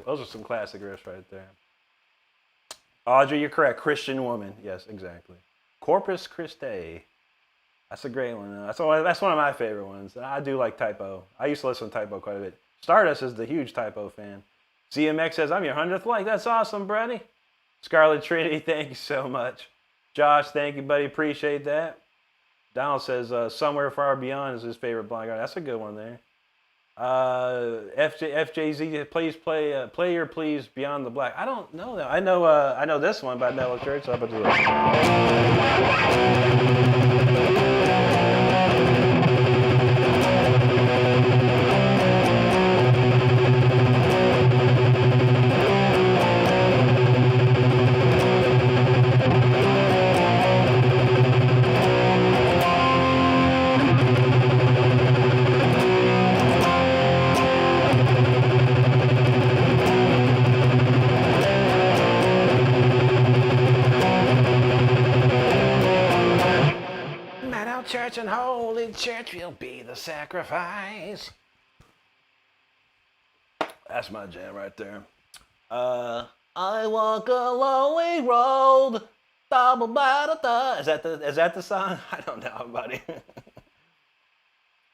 those are some classic riffs right there. Audrey, you're correct. Christian woman. Yes, exactly. Corpus Christi. That's a great one. That's one of my favorite ones. I do like Typo. I used to listen to Typo quite a bit. Stardust is the huge Typo fan. ZMX says, I'm your 100th like. That's awesome, buddy. Scarlet Trinity, thank you so much. Josh, thank you, buddy. Appreciate that. Donald says Somewhere Far Beyond is his favorite Blind Guardian. That's a good one there. FJZ, please play your please Beyond the Black. I don't know that. I know this one by Metal Church. So how about Church and Holy Church will be the sacrifice. That's my jam right there. I walk a lonely road. Is that the song? I don't know, buddy.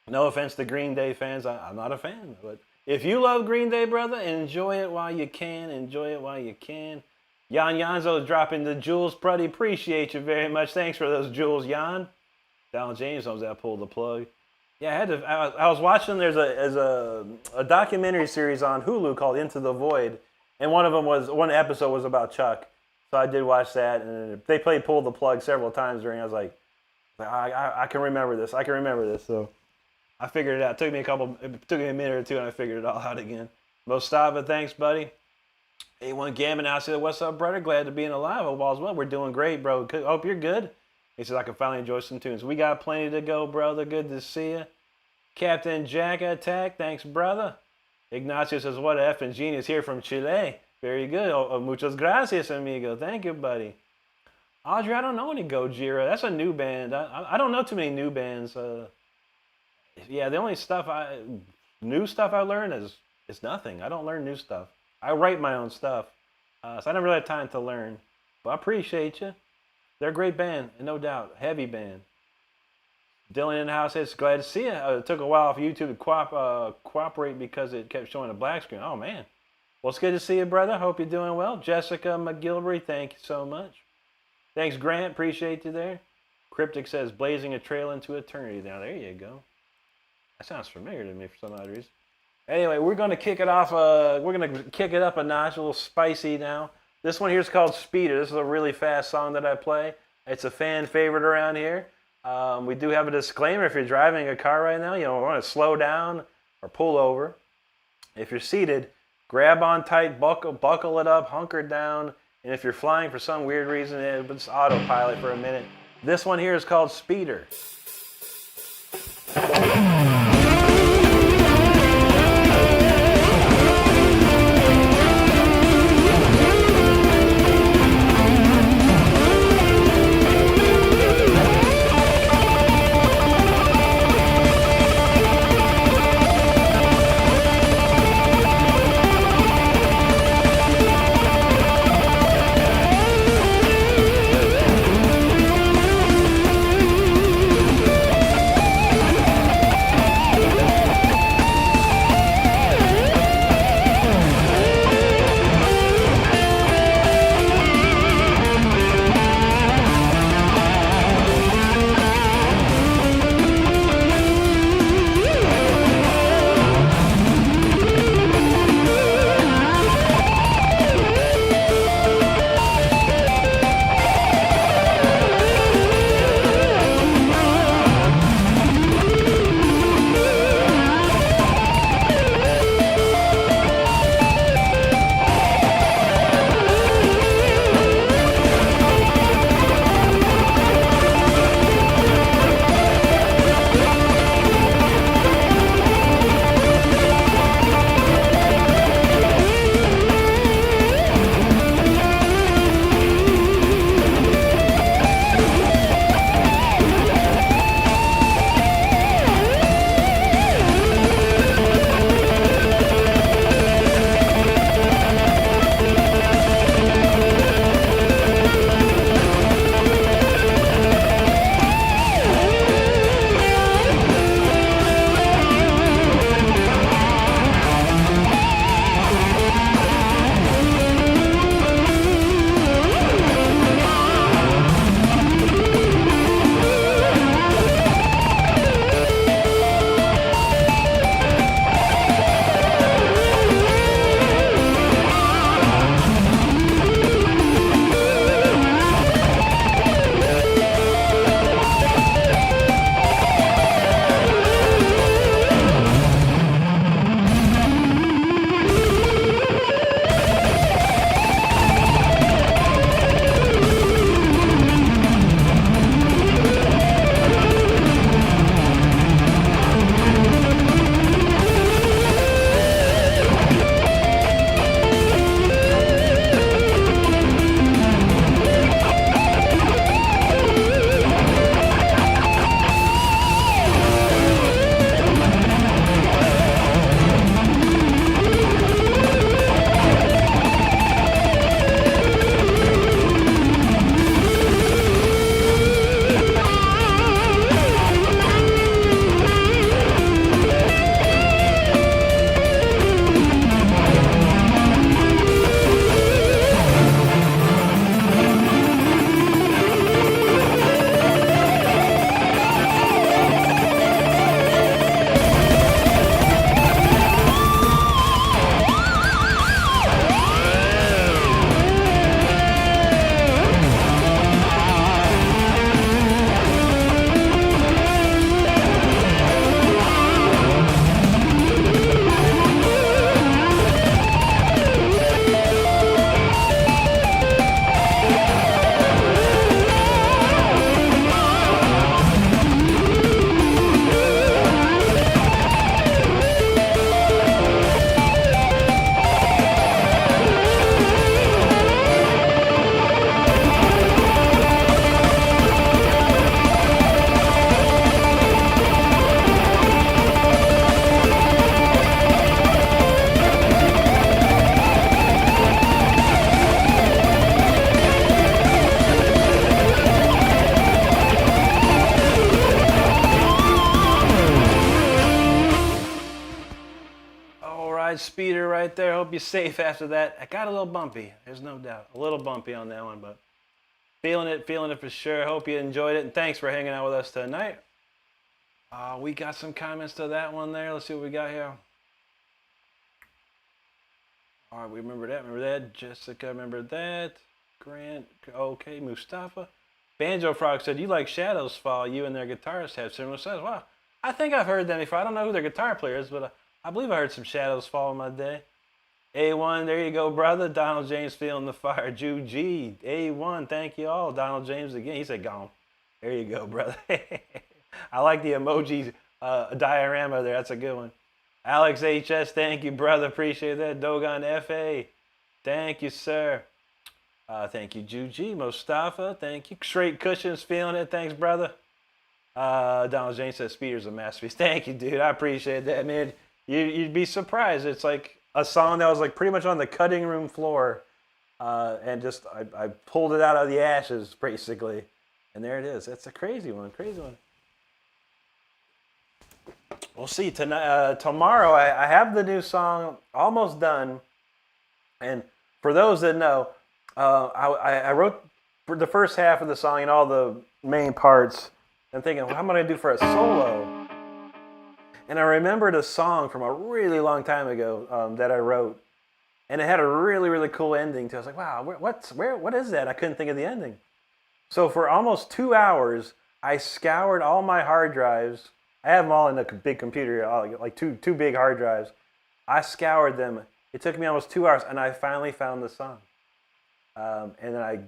No offense to Green Day fans. I'm not a fan, but if you love Green Day, brother, enjoy it while you can. Enjoy it while you can. Jan Janzo dropping the jewels. Buddy, appreciate you very much. Thanks for those jewels, Jan. Donald James knows that pulled the plug. Yeah, I was watching. There's a documentary series on Hulu called Into the Void, and one episode was about Chuck. So I did watch that, and they played Pull the Plug several times during. I was like, I can remember this. I can remember this. So I figured it out. It took me a minute or two, and I figured it all out again. Mostava, thanks, buddy. A1 Gammon out said, "What's up, brother? Glad to be in alive. Hope all's well. We're doing great, bro. Hope you're good." He says, I can finally enjoy some tunes. We got plenty to go, brother. Good to see you. Captain Jack Attack, thanks, brother. Ignacio says, what a effing genius here from Chile. Very good. Muchas gracias, amigo. Thank you, buddy. Audrey, I don't know any Gojira. That's a new band. I don't know too many new bands. Yeah, the only new stuff I learn is nothing. I don't learn new stuff. I write my own stuff. So I never really have time to learn. But I appreciate you. They're a great band, no doubt. Heavy band. Dylan in the house says, glad to see you. It took a while for YouTube to cooperate because it kept showing a black screen. Oh, man. Well, it's good to see you, brother. Hope you're doing well. Jessica McGilvery, thank you so much. Thanks, Grant. Appreciate you there. Cryptic says, blazing a trail into eternity. Now, there you go. That sounds familiar to me for some odd reason. Anyway, we're going to kick it off. We're going to kick it up a notch, a little spicy now. This one here is called Speeder. This is a really fast song that I play. It's a fan favorite around here. We do have a disclaimer. If you're driving a car right now, want to slow down or pull over. If you're seated, grab on tight, buckle it up, hunker down. And if you're flying for some weird reason, just autopilot for a minute. This one here is called Speeder. ride, speeder right there. Hope you're safe after that. It got a little bumpy. There's no doubt. A little bumpy on that one, but feeling it for sure. Hope you enjoyed it, and thanks for hanging out with us tonight. We got some comments to that one there. Let's see what we got here. All right, we remember that. Remember that. Jessica, remember that. Grant, okay. Mustafa. Banjo Frog said, you like Shadows Fall. You and their guitarists have similar styles. Wow. I think I've heard them before. I don't know who their guitar player is, but I believe I heard some Shadows Fall in my day. A1, there you go, brother. Donald James feeling the fire. Ju G, A1, thank you all. Donald James again. He said, gone. There you go, brother. I like the emoji diorama there. That's a good one. Alex HS, thank you, brother. Appreciate that. Dogon FA, thank you, sir. Thank you, Juji. Mustafa, thank you. Straight Cushions, feeling it. Thanks, brother. Donald James says, Speeder's a masterpiece. Thank you, dude. I appreciate that, man. You'd be surprised. It's like a song that was like pretty much on the cutting room floor. And just, I pulled it out of the ashes, basically. And there it is. That's a crazy one, crazy one. We'll see. Tomorrow, I have the new song almost done. And for those that know, I wrote the first half of the song and all the main parts. I'm thinking, what am I going to do for a solo? And I remembered a song from a really long time ago that I wrote. And it had a really, really cool ending to it. I was like, wow, what is that? I couldn't think of the ending. So for almost 2 hours, I scoured all my hard drives. I have them all in a big computer, like two big hard drives. I scoured them. It took me almost 2 hours, and I finally found the song. And then I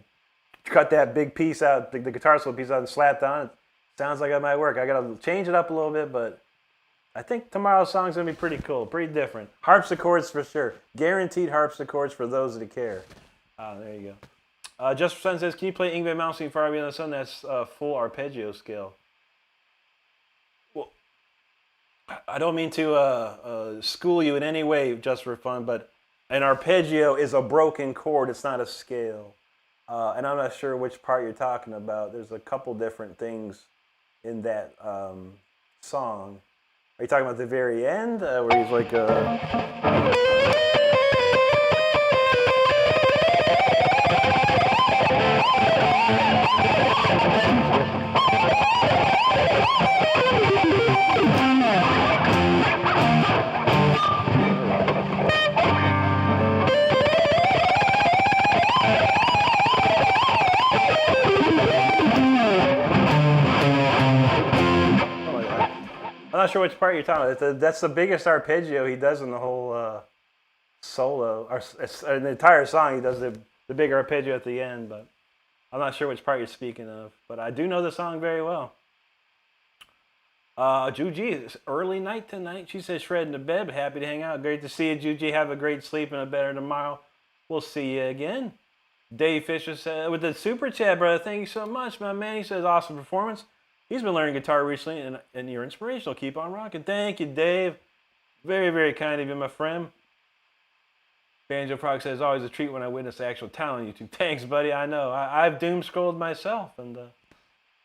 cut that big piece out, the guitar solo piece out, and slapped on it. Sounds like it might work. I got to change it up a little bit, but I think tomorrow's song's going to be pretty cool, pretty different. Harpsichords for sure. Guaranteed harpsichords for those that care. There you go. Just for Sun says, can you play Ingve Malmsteen Far Beyond the Sun? That's full arpeggio scale. Well, I don't mean to school you in any way just for fun, but an arpeggio is a broken chord. It's not a scale. And I'm not sure which part you're talking about. There's a couple different things in that song. Are you talking about the very end where he's like I'm not sure which part you're talking about. That's the biggest arpeggio he does in the whole solo, or in the entire song. He does the big arpeggio at the end, but I'm not sure which part you're speaking of. But I do know the song very well. Juji, it's early night tonight. She says shredding to bed, but happy to hang out. Great to see you, Juji. Have a great sleep and a better tomorrow. We'll see you again. Dave Fisher said, with the super chat, brother, thank you so much, my man. He says, awesome performance. He's been learning guitar recently, and you're inspirational. Keep on rocking. Thank you, Dave. Very, very kind of you, my friend. Banjo Frog says, always a treat when I witness actual talent on YouTube. Thanks, buddy. I know. I've doom scrolled myself, and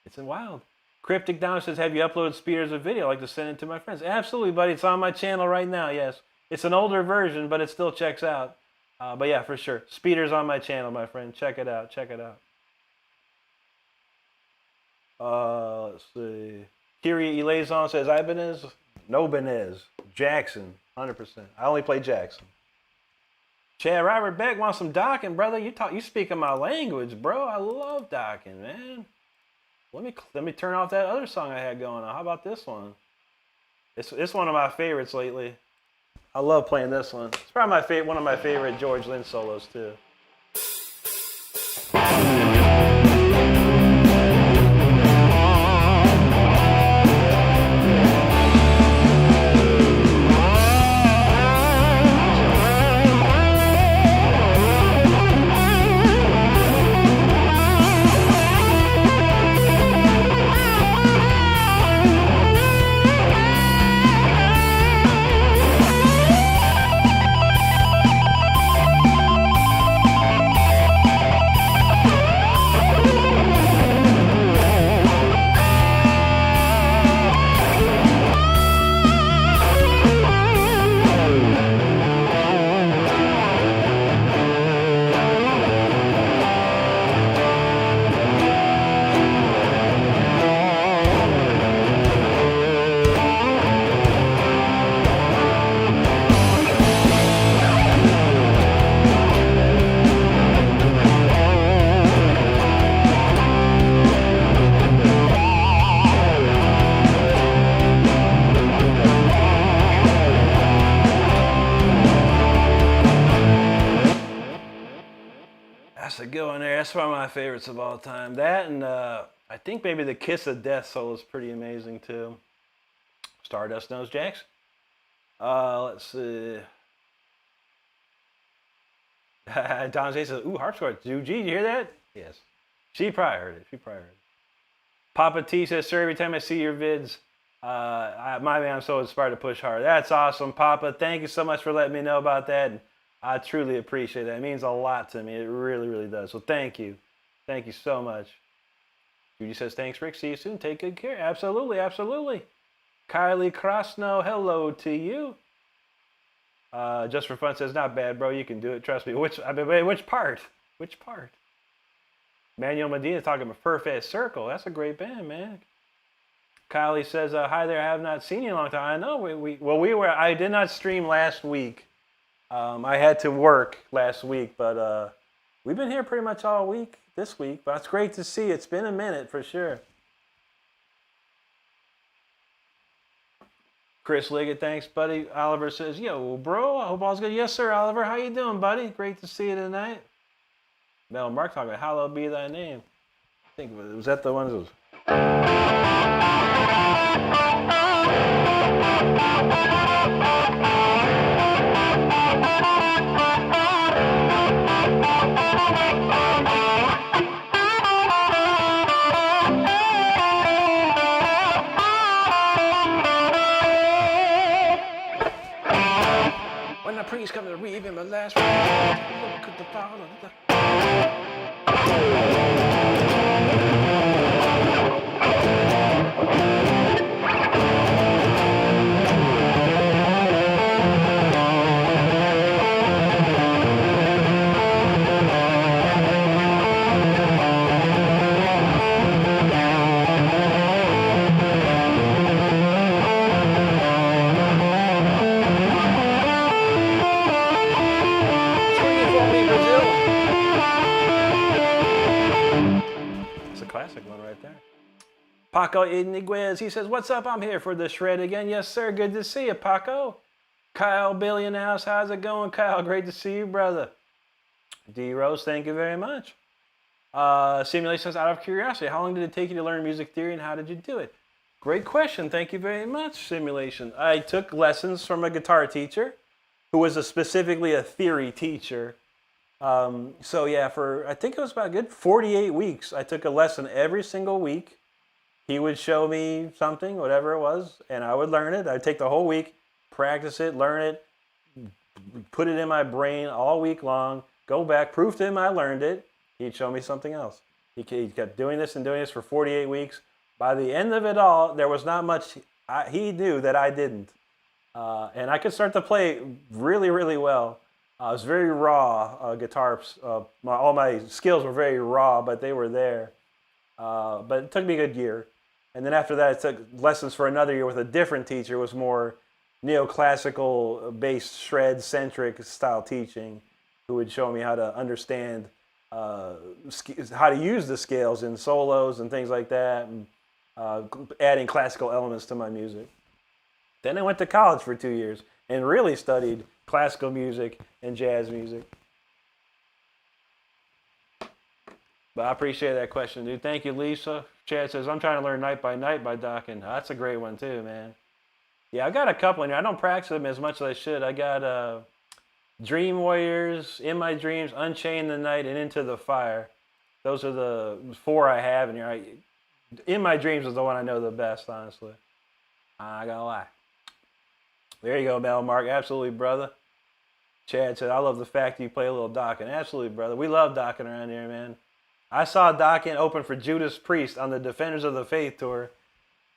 it's wild. Cryptic Down says, have you uploaded Speeders a video? I'd like to send it to my friends. Absolutely, buddy. It's on my channel right now, yes. It's an older version, but it still checks out. But yeah, for sure. Speeders on my channel, my friend. Check it out. Check it out. Let's see. Kiri Elazon says, Ibanez? No Benez. Jackson, 100%. I only play Jackson. Chad Robert Beck wants some docking, brother. You speaking my language, bro. I love docking, man. Let me turn off that other song I had going on. How about this one? It's one of my favorites lately. I love playing this one. It's probably one of my favorite George Lynch solos too. That's one of my favorites of all time. That and I think maybe the Kiss of Death solo is pretty amazing too. Stardust Nose Jacks. Let's see. Don J says, ooh, harpsichord. Did you hear that? Yes. She probably heard it. Papa T says, sir, every time I see your vids, I'm so inspired to push hard. That's awesome, Papa. Thank you so much for letting me know about that. And I truly appreciate that. It means a lot to me. It really, really does. So thank you. Thank you so much. Judy says, thanks, Rick. See you soon. Take good care. Absolutely, absolutely. Kylie Krasno, hello to you. Just for fun says, not bad, bro. You can do it. Trust me. Which part? Which part? Manuel Medina talking about Furfest Circle. That's a great band, man. Kylie says, hi there. I have not seen you in a long time. I know. I did not stream last week. I had to work last week, but we've been here pretty much all week this week. But it's great to see you. It's been a minute for sure. Chris Liggett, thanks, buddy. Oliver says, yo, bro, I hope all's good. Yes, sir, Oliver. How you doing, buddy? Great to see you tonight. Mel Mark talking about hallowed be thy name. I think, was that the one that was... When the priest come to read in my last look at the bottle of the... Paco Iniguez, he says, what's up? I'm here for the shred again. Yes, sir. Good to see you, Paco. Kyle Billy in the house. How's it going, Kyle? Great to see you, brother. D Rose, thank you very much. Simulation says, out of curiosity, how long did it take you to learn music theory and how did you do it? Great question. Thank you very much, Simulation. I took lessons from a guitar teacher who was specifically a theory teacher. So yeah, for I think it was about a good 48 weeks, I took a lesson every single week. He would show me something, whatever it was, and I would learn it. I'd take the whole week, practice it, learn it, put it in my brain all week long, go back, prove to him I learned it. He'd show me something else. He kept doing this for 48 weeks. By the end of it all, there was not much he knew that I didn't. And I could start to play really, really well. I was very raw guitar. All my skills were very raw, but they were there. But it took me a good year. And then after that, I took lessons for another year with a different teacher. It was more neoclassical based shred-centric style teaching, who would show me how to understand how to use the scales in solos and things like that, and adding classical elements to my music. Then I went to college for 2 years and really studied classical music and jazz music. But I appreciate that question, dude. Thank you, Lisa. Chad says, I'm trying to learn Night by Night by Dokken. That's a great one, too, man. Yeah, I got a couple in here. I don't practice them as much as I should. I got Dream Warriors, In My Dreams, Unchain the Night, and Into the Fire. Those are the 4 I have in here. In My Dreams is the one I know the best, honestly. I gotta lie. There you go, Mel Mark. Absolutely, brother. Chad said, I love the fact you play a little Dokken. Absolutely, brother. We love Dokken around here, man. I saw Dokken open for Judas Priest on the Defenders of the Faith tour.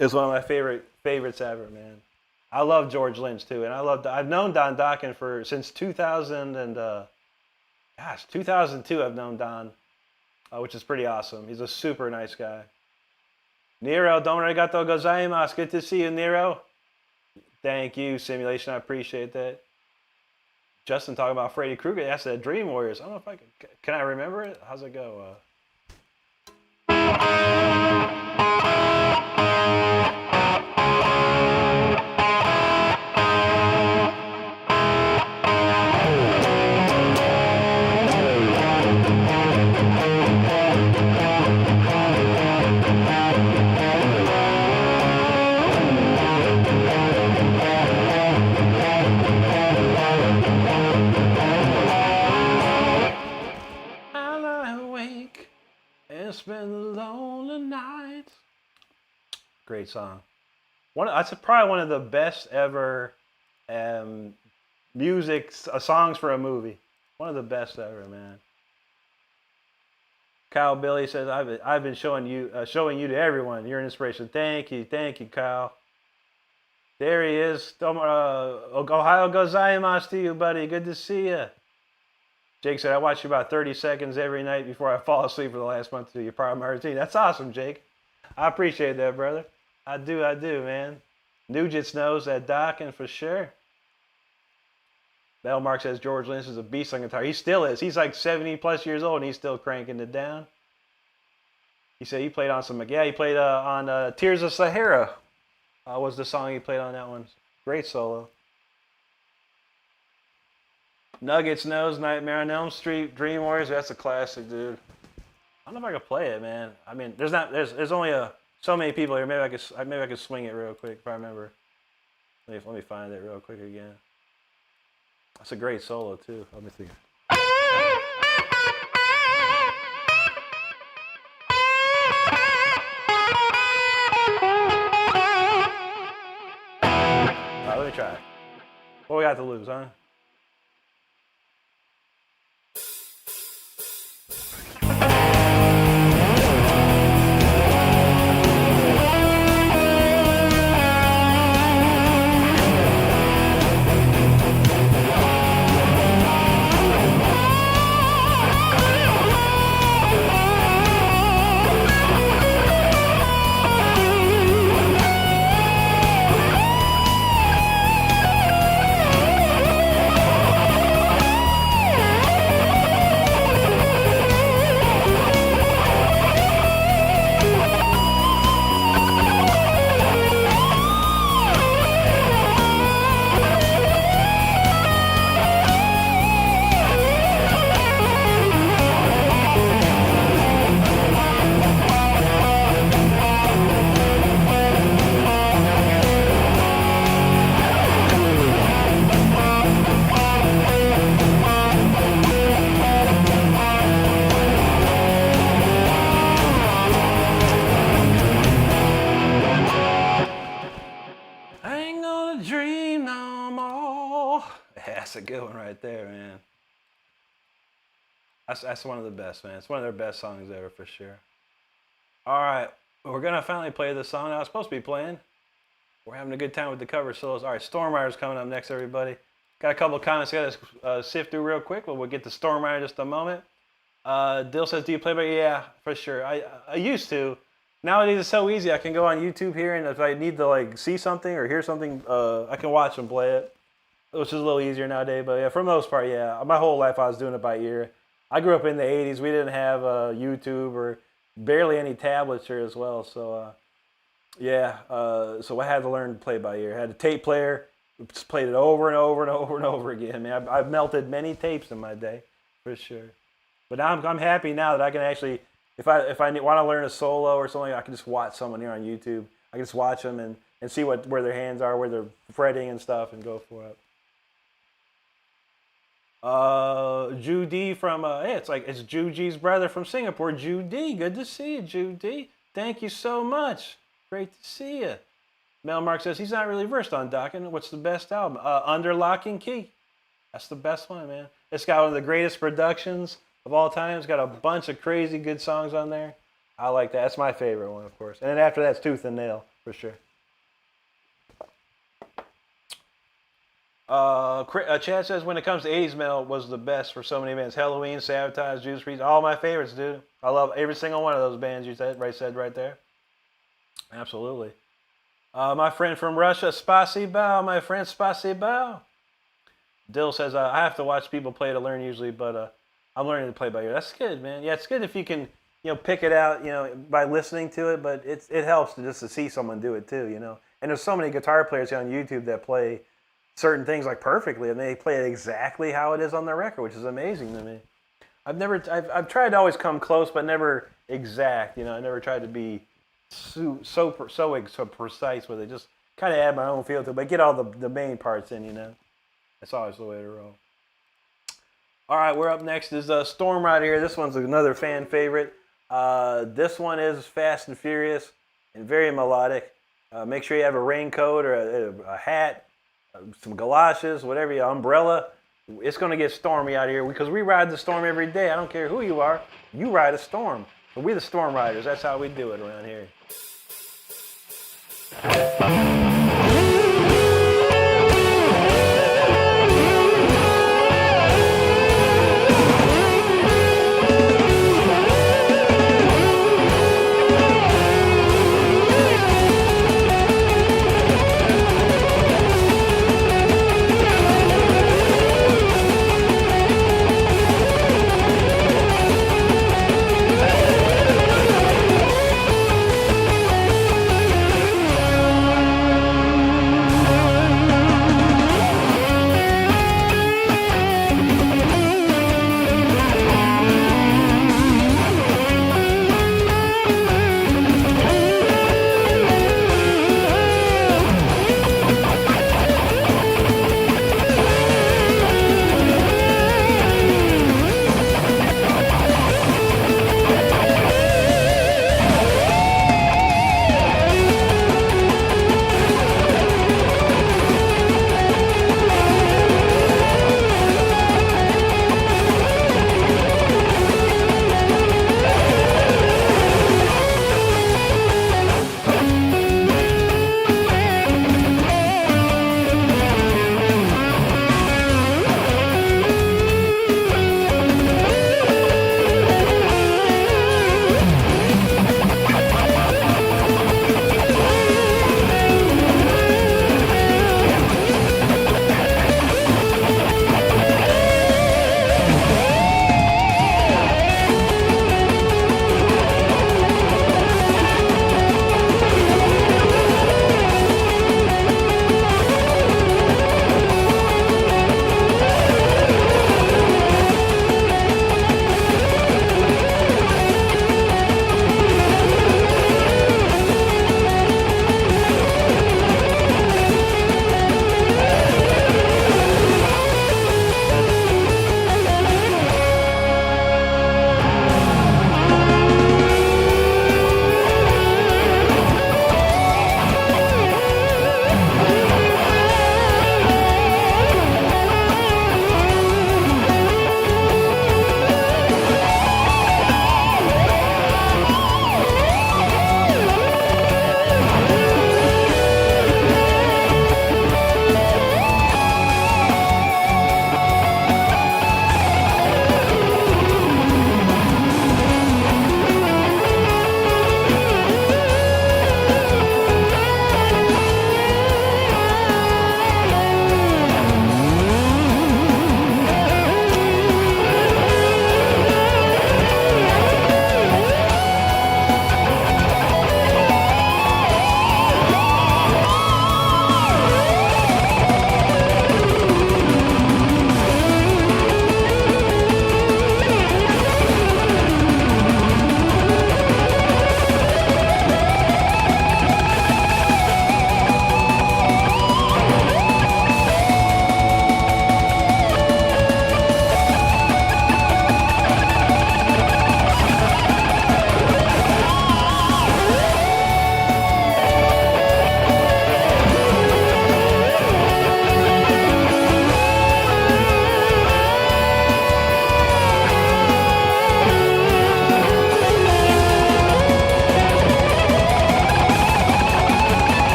It's one of my favorites ever, man. I love George Lynch too, and I've known Don Dokken since 2002. I've known Don, which is pretty awesome. He's a super nice guy. Nero, domo arigatou gozaimasu. Good to see you, Nero. Thank you, Simulation. I appreciate that. Justin talking about Freddy Krueger. That's that Dream Warriors. I don't know if can I remember it? How's it go? Great song. That's probably one of the best ever songs for a movie. One of the best ever, man. Kyle Billy says, I've been showing you to everyone. You're an inspiration. Thank you, Kyle. There he is. Ohio gozaimasu to you, buddy. Good to see you. Jake said, I watch you about 30 seconds every night before I fall asleep for the last month or two. You're part of my routine. That's awesome, Jake. I appreciate that, brother. I do, man. Nugents knows that docking for sure. Bellmark says George Lynch is a beast on guitar. He still is. He's like 70 plus years old and he's still cranking it down. He said he played on he played on Tears of Sahara. Was the song he played on that one. Great solo. Nuggets knows Nightmare on Elm Street, Dream Warriors. That's a classic, dude. I don't know if I could play it, man. I mean, there's only so many people here. Maybe I could swing it real quick if I remember. Let me find it real quick again. That's a great solo too. Let me see. All right, let me try. What we got to lose, huh? That's a good one right there, man. That's one of the best, man. It's one of their best songs ever for sure. All right, we're gonna finally play the song I was supposed to be playing. We're having a good time with the cover solos. All right, Storm Rider's coming up next, everybody. Got a couple of comments I gotta sift through real quick, but we'll get to Storm Rider in just a moment. Dill says, do you play by ear? Yeah, for sure. I used to. Nowadays it's so easy. I can go on YouTube here, and if I need to like see something or hear something, I can watch and play it, which is a little easier nowadays. But yeah, for the most part, yeah. My whole life I was doing it by ear. I grew up in the 80s. We didn't have YouTube or barely any tablets here as well. So so I had to learn to play by ear. I had a tape player, just played it over and over and over and over again. Man, I've melted many tapes in my day, for sure. But now I'm happy now that I can actually, if I want to learn a solo or something, I can just watch someone here on YouTube. I can just watch them and see where their hands are, where they're fretting and stuff, and go for it. Judy from it's Juji's brother from Singapore. Judy, good to see you, Judy. Thank you so much. Great to see you. Mel Mark says he's not really versed on docking. What's the best album? Under Lock and Key. That's the best one, man. It's got one of the greatest productions of all time. It's got a bunch of crazy good songs on there. I like that. That's my favorite one, of course. And then after that's Tooth and Nail, for sure. Chad says when it comes to 80s metal was the best for so many bands. Halloween, Sabotage, Judas Priest, all my favorites, dude. I love every single one of those bands you said right there. Absolutely. My friend from Russia, Spasibo, my friend Spasibo. Dill says I have to watch people play to learn usually, but I'm learning to play by ear. That's good, man. Yeah, it's good if you can, pick it out, by listening to it, but it helps to see someone do it too, And there's so many guitar players on YouTube that play certain things like perfectly, and they play it exactly how it is on the record, which is amazing to me. I've tried to always come close, but never exact. I never tried to be so precise with it. Just kind of add my own feel to it, but get all the main parts in. That's always the way to roll. All right, we're up next is Storm Rider here. This one's another fan favorite. This one is fast and furious and very melodic. Make sure you have a raincoat or a hat, some galoshes, whatever, your umbrella. It's going to get stormy out here because we ride the storm every day. I don't care who you are. You ride a storm. But we're the storm riders. That's how we do it around here.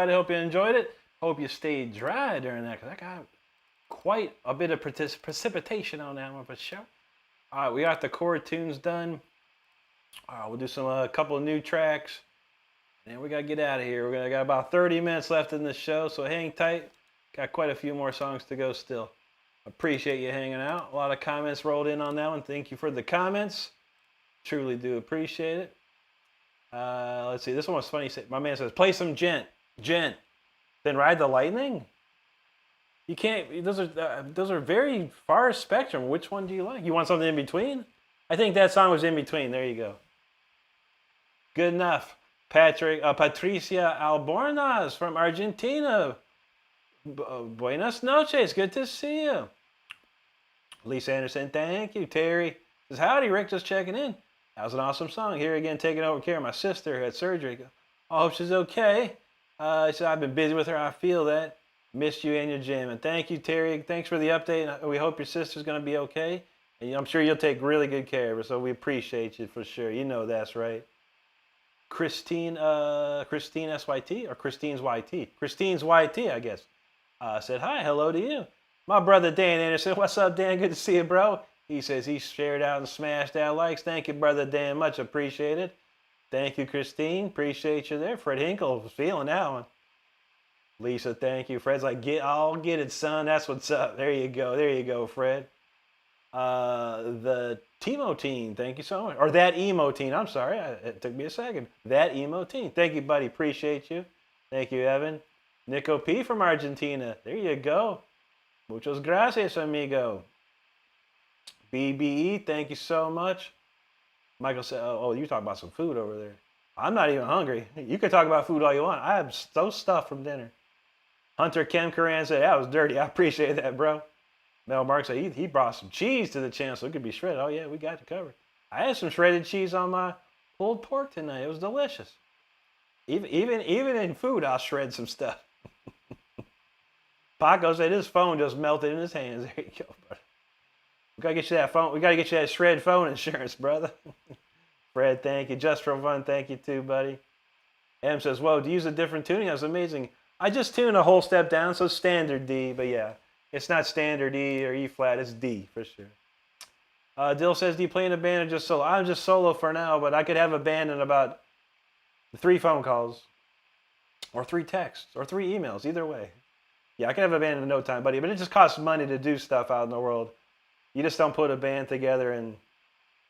Friday. Hope you enjoyed it. Hope you stayed dry during that, because I got quite a bit of precipitation on that one for sure. All right, we got the chord tunes done. We'll do some a couple of new tracks, and we gotta get out of here. We got about 30 minutes left in the show, so hang tight. Got quite a few more songs to go still. Appreciate you hanging out. A lot of comments rolled in on that one. Thank you for the comments. Truly do appreciate it. Let's see. This one was funny. My man says, "Play some gent, then ride the lightning." You can't. Those are very far spectrum. Which one do you like? You want something in between? I think that song was in between. There you go. Good enough. Patricia Albornoz from Argentina. Buenas noches. Good to see you. Lisa Anderson, thank you. Terry says, "Howdy, Rick, just checking in. That was an awesome song. Here again, taking over care of my sister who had surgery. I hope she's okay. She said, I've been busy with her. I feel that. Missed you and your gym." And thank you, Terry. Thanks for the update. We hope your sister's going to be okay. And I'm sure you'll take really good care of her, so we appreciate you for sure. You know that's right. Christine SYT or Christine's YT? Christine's YT, I guess. Said, "Hi, hello to you. My brother Dan Anderson." What's up, Dan? Good to see you, bro. He says he shared out and smashed out likes. Thank you, brother Dan. Much appreciated. Thank you, Christine. Appreciate you there. Fred Hinkle was feeling that one. Lisa, thank you. Fred's like, get it, son. That's what's up. There you go. There you go, Fred. The Timo Teen, thank you so much. Or that emo teen. I'm sorry. It took me a second. That emo teen. Thank you, buddy. Appreciate you. Thank you, Evan. Nico P from Argentina. There you go. Muchas gracias, amigo. BBE, thank you so much. Michael said, "Oh, you talking about some food over there." I'm not even hungry. You can talk about food all you want. I have so stuff from dinner. Hunter Kem Coran said, "That was dirty." I appreciate that, bro. Mel Mark said he brought some cheese to the channel, so it could be shredded. Oh, yeah, we got it covered. I had some shredded cheese on my pulled pork tonight. It was delicious. Even in food, I'll shred some stuff. Paco said his phone just melted in his hands. There you go, brother. We gotta get you that phone. We gotta get you that shred phone insurance, brother. Fred, thank you. Just for fun, thank you too, buddy. M says, "Whoa, do you use a different tuning? That's amazing." I just tune a whole step down, so standard D. But yeah, it's not standard E or E flat. It's D for sure. Dill says, "Do you play in a band or just solo?" I'm just solo for now, but I could have a band in about 3 phone calls, or 3 texts, or 3 emails. Either way. Yeah, I can have a band in no time, buddy. But it just costs money to do stuff out in the world. You just don't put a band together and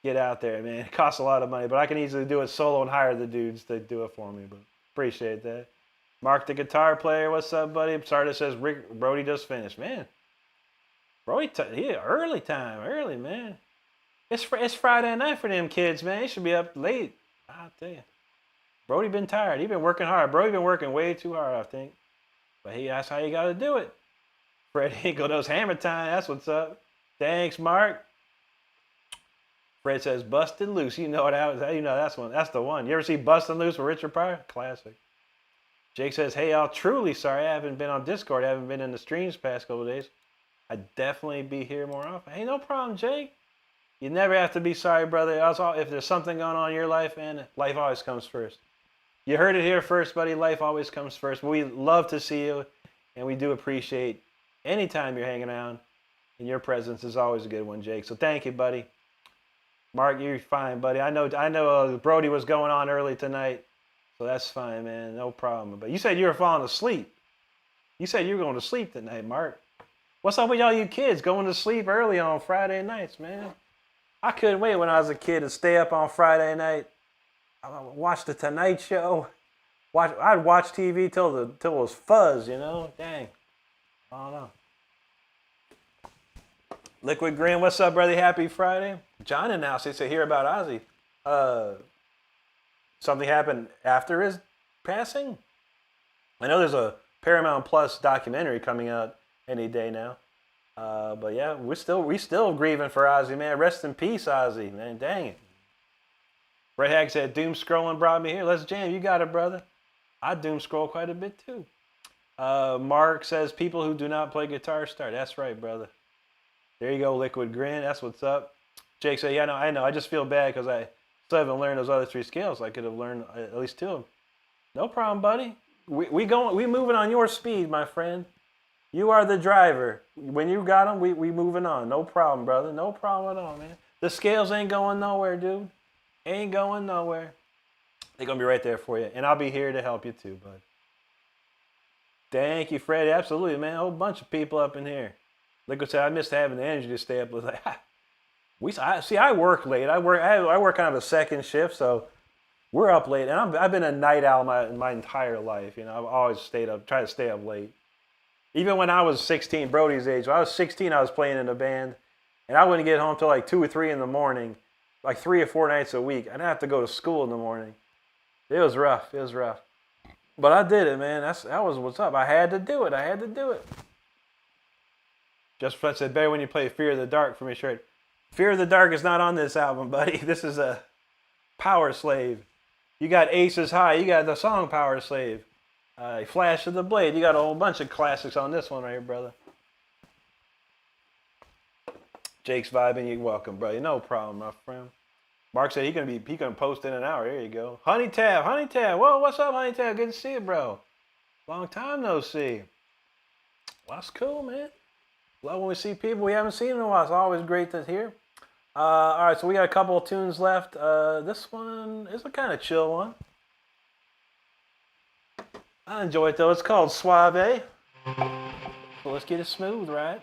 get out there, man. It costs a lot of money, but I can easily do it solo and hire the dudes to do it for me. But appreciate that. Mark the guitar player, what's up, buddy? Sarda says Rick Brody just finished, man. Brody, early time, man. It's Friday night for them kids, man. They should be up late. I'll tell you. Brody been tired. He been working hard. Brody been working way too hard, I think. But hey, that's how you got to do it. Fred Hinkle knows hammer time. That's what's up. Thanks, Mark. Fred says, "Busted Loose." You know what that was. You know that's one. That's the one. You ever see Busted Loose with Richard Pryor? Classic. Jake says, "Hey, y'all, truly sorry I haven't been on Discord. I haven't been in the streams past couple of days. I'd definitely be here more often." Hey, no problem, Jake. You never have to be sorry, brother. If there's something going on in your life, man, life always comes first. You heard it here first, buddy. Life always comes first. We love to see you, and we do appreciate any time you're hanging out. And your presence is always a good one, Jake. So thank you, buddy. Mark, you're fine, buddy. I know Brody was going on early tonight, so that's fine, man. No problem. But you said you were falling asleep. You said you were going to sleep tonight, Mark. What's up with y'all, you kids, going to sleep early on Friday nights, man? I couldn't wait when I was a kid to stay up on Friday night. I watch the Tonight Show. I'd watch TV till it was fuzz, you know? Dang. I don't know. Liquid Grin, what's up, brother? Happy Friday. John announced he said, "Hear about Ozzy." Something happened after his passing? I know there's a Paramount Plus documentary coming out any day now. But yeah, we still grieving for Ozzy, man. Rest in peace, Ozzy, man. Dang it. Red Hag said, "Doom scrolling brought me here. Let's jam. You got it, brother." I doom scroll quite a bit too. Mark says, "People who do not play Guitar Star." That's right, brother. There you go, Liquid Grin. That's what's up. Jake said, "Yeah, no, I know. I just feel bad because I still haven't learned those other 3 scales. I could have learned at least 2 of them." No problem, buddy. We moving on your speed, my friend. You are the driver. When you got them, we moving on. No problem, brother. No problem at all, man. The scales ain't going nowhere, dude. Ain't going nowhere. They're gonna be right there for you, and I'll be here to help you too, bud. Thank you, Freddie. Absolutely, man. A whole bunch of people up in here. Like I said, I missed having the energy to stay up. I work late. I work kind of a second shift, so we're up late. And I've been a night owl my entire life. You know, I've always tried to stay up late. Even when I was 16, Brody's age. When I was 16, I was playing in a band, and I wouldn't get home till like 2 or 3 in the morning, like 3 or 4 nights a week. I'd have to go to school in the morning. It was rough. It was rough. But I did it, man. That was what's up. I had to do it. Just Fred said, better when you play Fear of the Dark for me straight. Fear of the Dark is not on this album, buddy. This is a Power Slave. You got Aces High. You got the song Power Slave. Flash of the Blade. You got a whole bunch of classics on this one right here, brother. Jake's vibing. You're welcome, brother. No problem, my friend. Mark said he gonna post in an hour. There you go. Honey Tab. Whoa, what's up, Honey Tab? Good to see you, bro. Long time no see. Well, that's cool, man. Love when we see people we haven't seen in a while. It's always great to hear. All right, so we got a couple of tunes left. This one is a kind of chill one. I enjoy it though. It's called Suave. So let's get it smooth, right?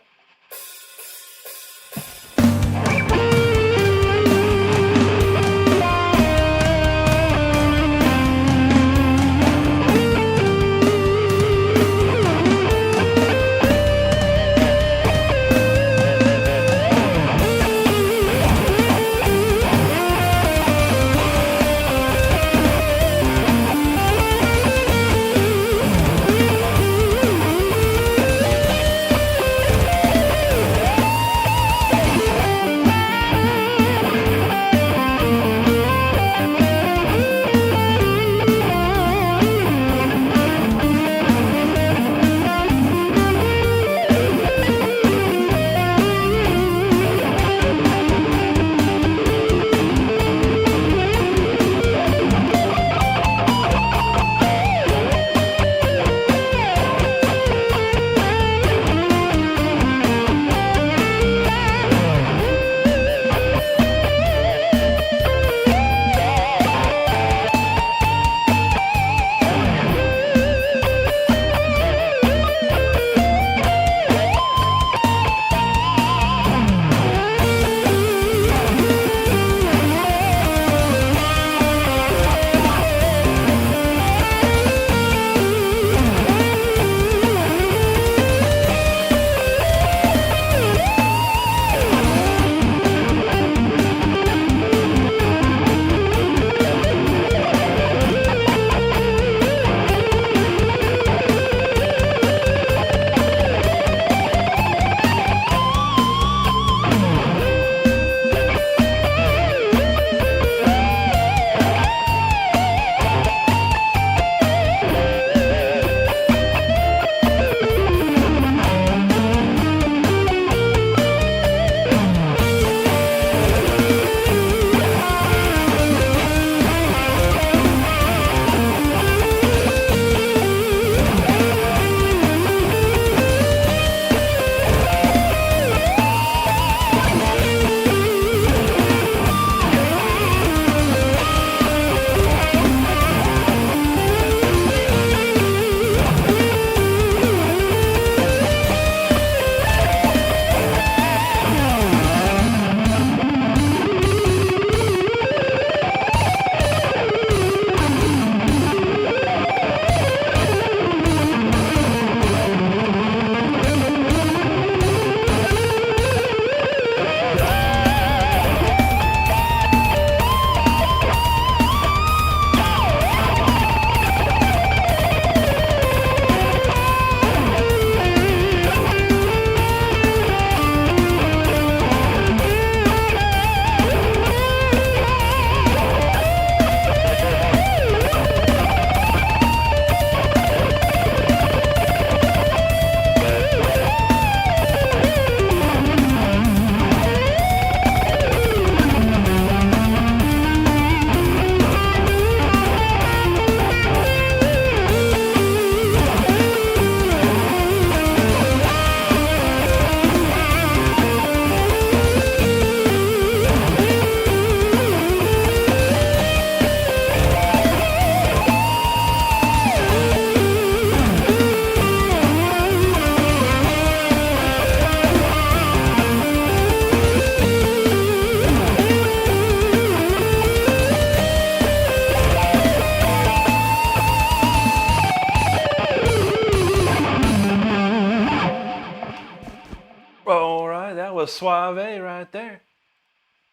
was Suave right there.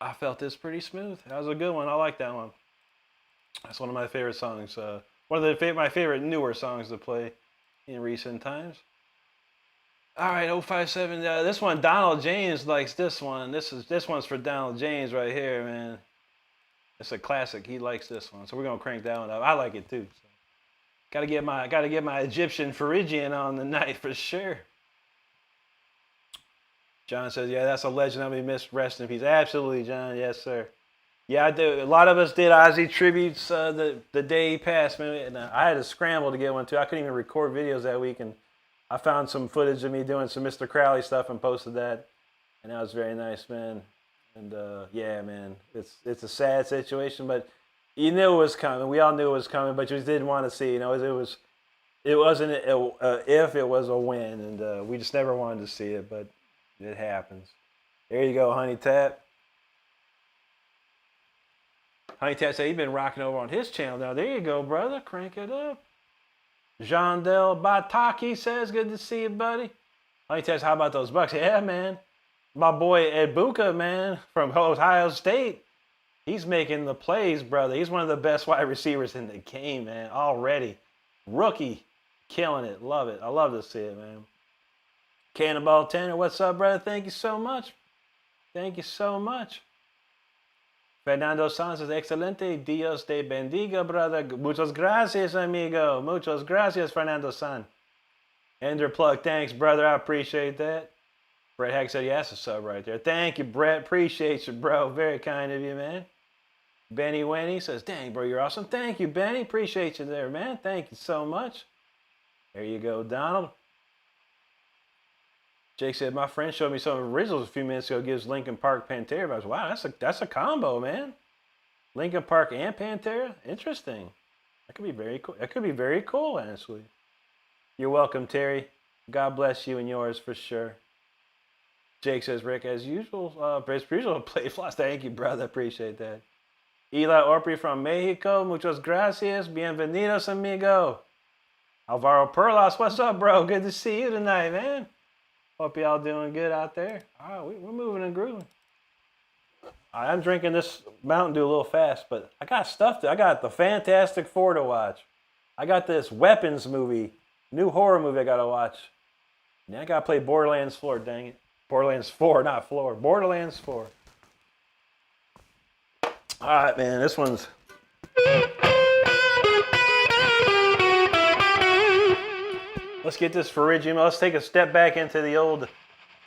I felt this pretty smooth. That was a good one. I like that one. That's one of my favorite songs. One of my favorite newer songs to play in recent times. All right, 057. This one, Donald James likes this one. This one's for Donald James right here, man. It's a classic. He likes this one, so we're gonna crank that one up. I like it too. So. Gotta get my Egyptian Phrygian on tonight for sure. John says, yeah, that's a legend. I'll be missed. Rest in peace. Absolutely, John. Yes, sir. Yeah, I do. A lot of us did Ozzy tributes the day he passed, man. And I had to scramble to get one too. I couldn't even record videos that week, and I found some footage of me doing some Mr. Crowley stuff and posted that, and that was very nice, man. And yeah, man, it's a sad situation, but you knew it was coming. We all knew it was coming, but you just didn't want to see. You know, it wasn't if, it was a when, and we just never wanted to see it, but it happens. There you go, Honey Tap. Honey Tap said he's been rocking over on his channel now. There you go, brother. Crank it up. Jean Del Bataki says, good to see you, buddy. Honey Tap says, how about those Bucks? Yeah, man. My boy Ed Buka, man, from Ohio State. He's making the plays, brother. He's one of the best wide receivers in the game, man, already. Rookie. Killing it. Love it. I love to see it, man. Cannonball Tanner, what's up, brother? Thank you so much. Thank you so much. Fernando Sanchez, excelente. Dios te bendiga, brother. Muchas gracias, amigo. Muchas gracias, Fernando San. Ender Plug, thanks, brother. I appreciate that. Brett Hack said, yeah, that's a sub right there. Thank you, Brett. Appreciate you, bro. Very kind of you, man. Benny Wenny says, dang, bro, you're awesome. Thank you, Benny. Appreciate you there, man. Thank you so much. There you go, Donald. Jake said, my friend showed me some originals a few minutes ago. Gives Linkin Park Pantera. I was, wow, that's a combo, man. Linkin Park and Pantera? Interesting. That could be very cool. That could be very cool, honestly. You're welcome, Terry. God bless you and yours for sure. Jake says, Rick, as usual, play floss. Thank you, brother. Appreciate that. Eli Orpri from Mexico. Muchas gracias. Bienvenidos, amigo. Alvaro Perlas, what's up, bro? Good to see you tonight, man. Hope y'all doing good out there. All right, we're moving and grooving. All right, I'm drinking this Mountain Dew a little fast, but I got stuff. I got the Fantastic Four to watch. I got this Weapons movie, new horror movie I got to watch. And I got to play Borderlands 4, dang it. Borderlands 4, not floor. Borderlands 4. All right, man, this one's... Let's get this Phrygian. Let's take a step back into the old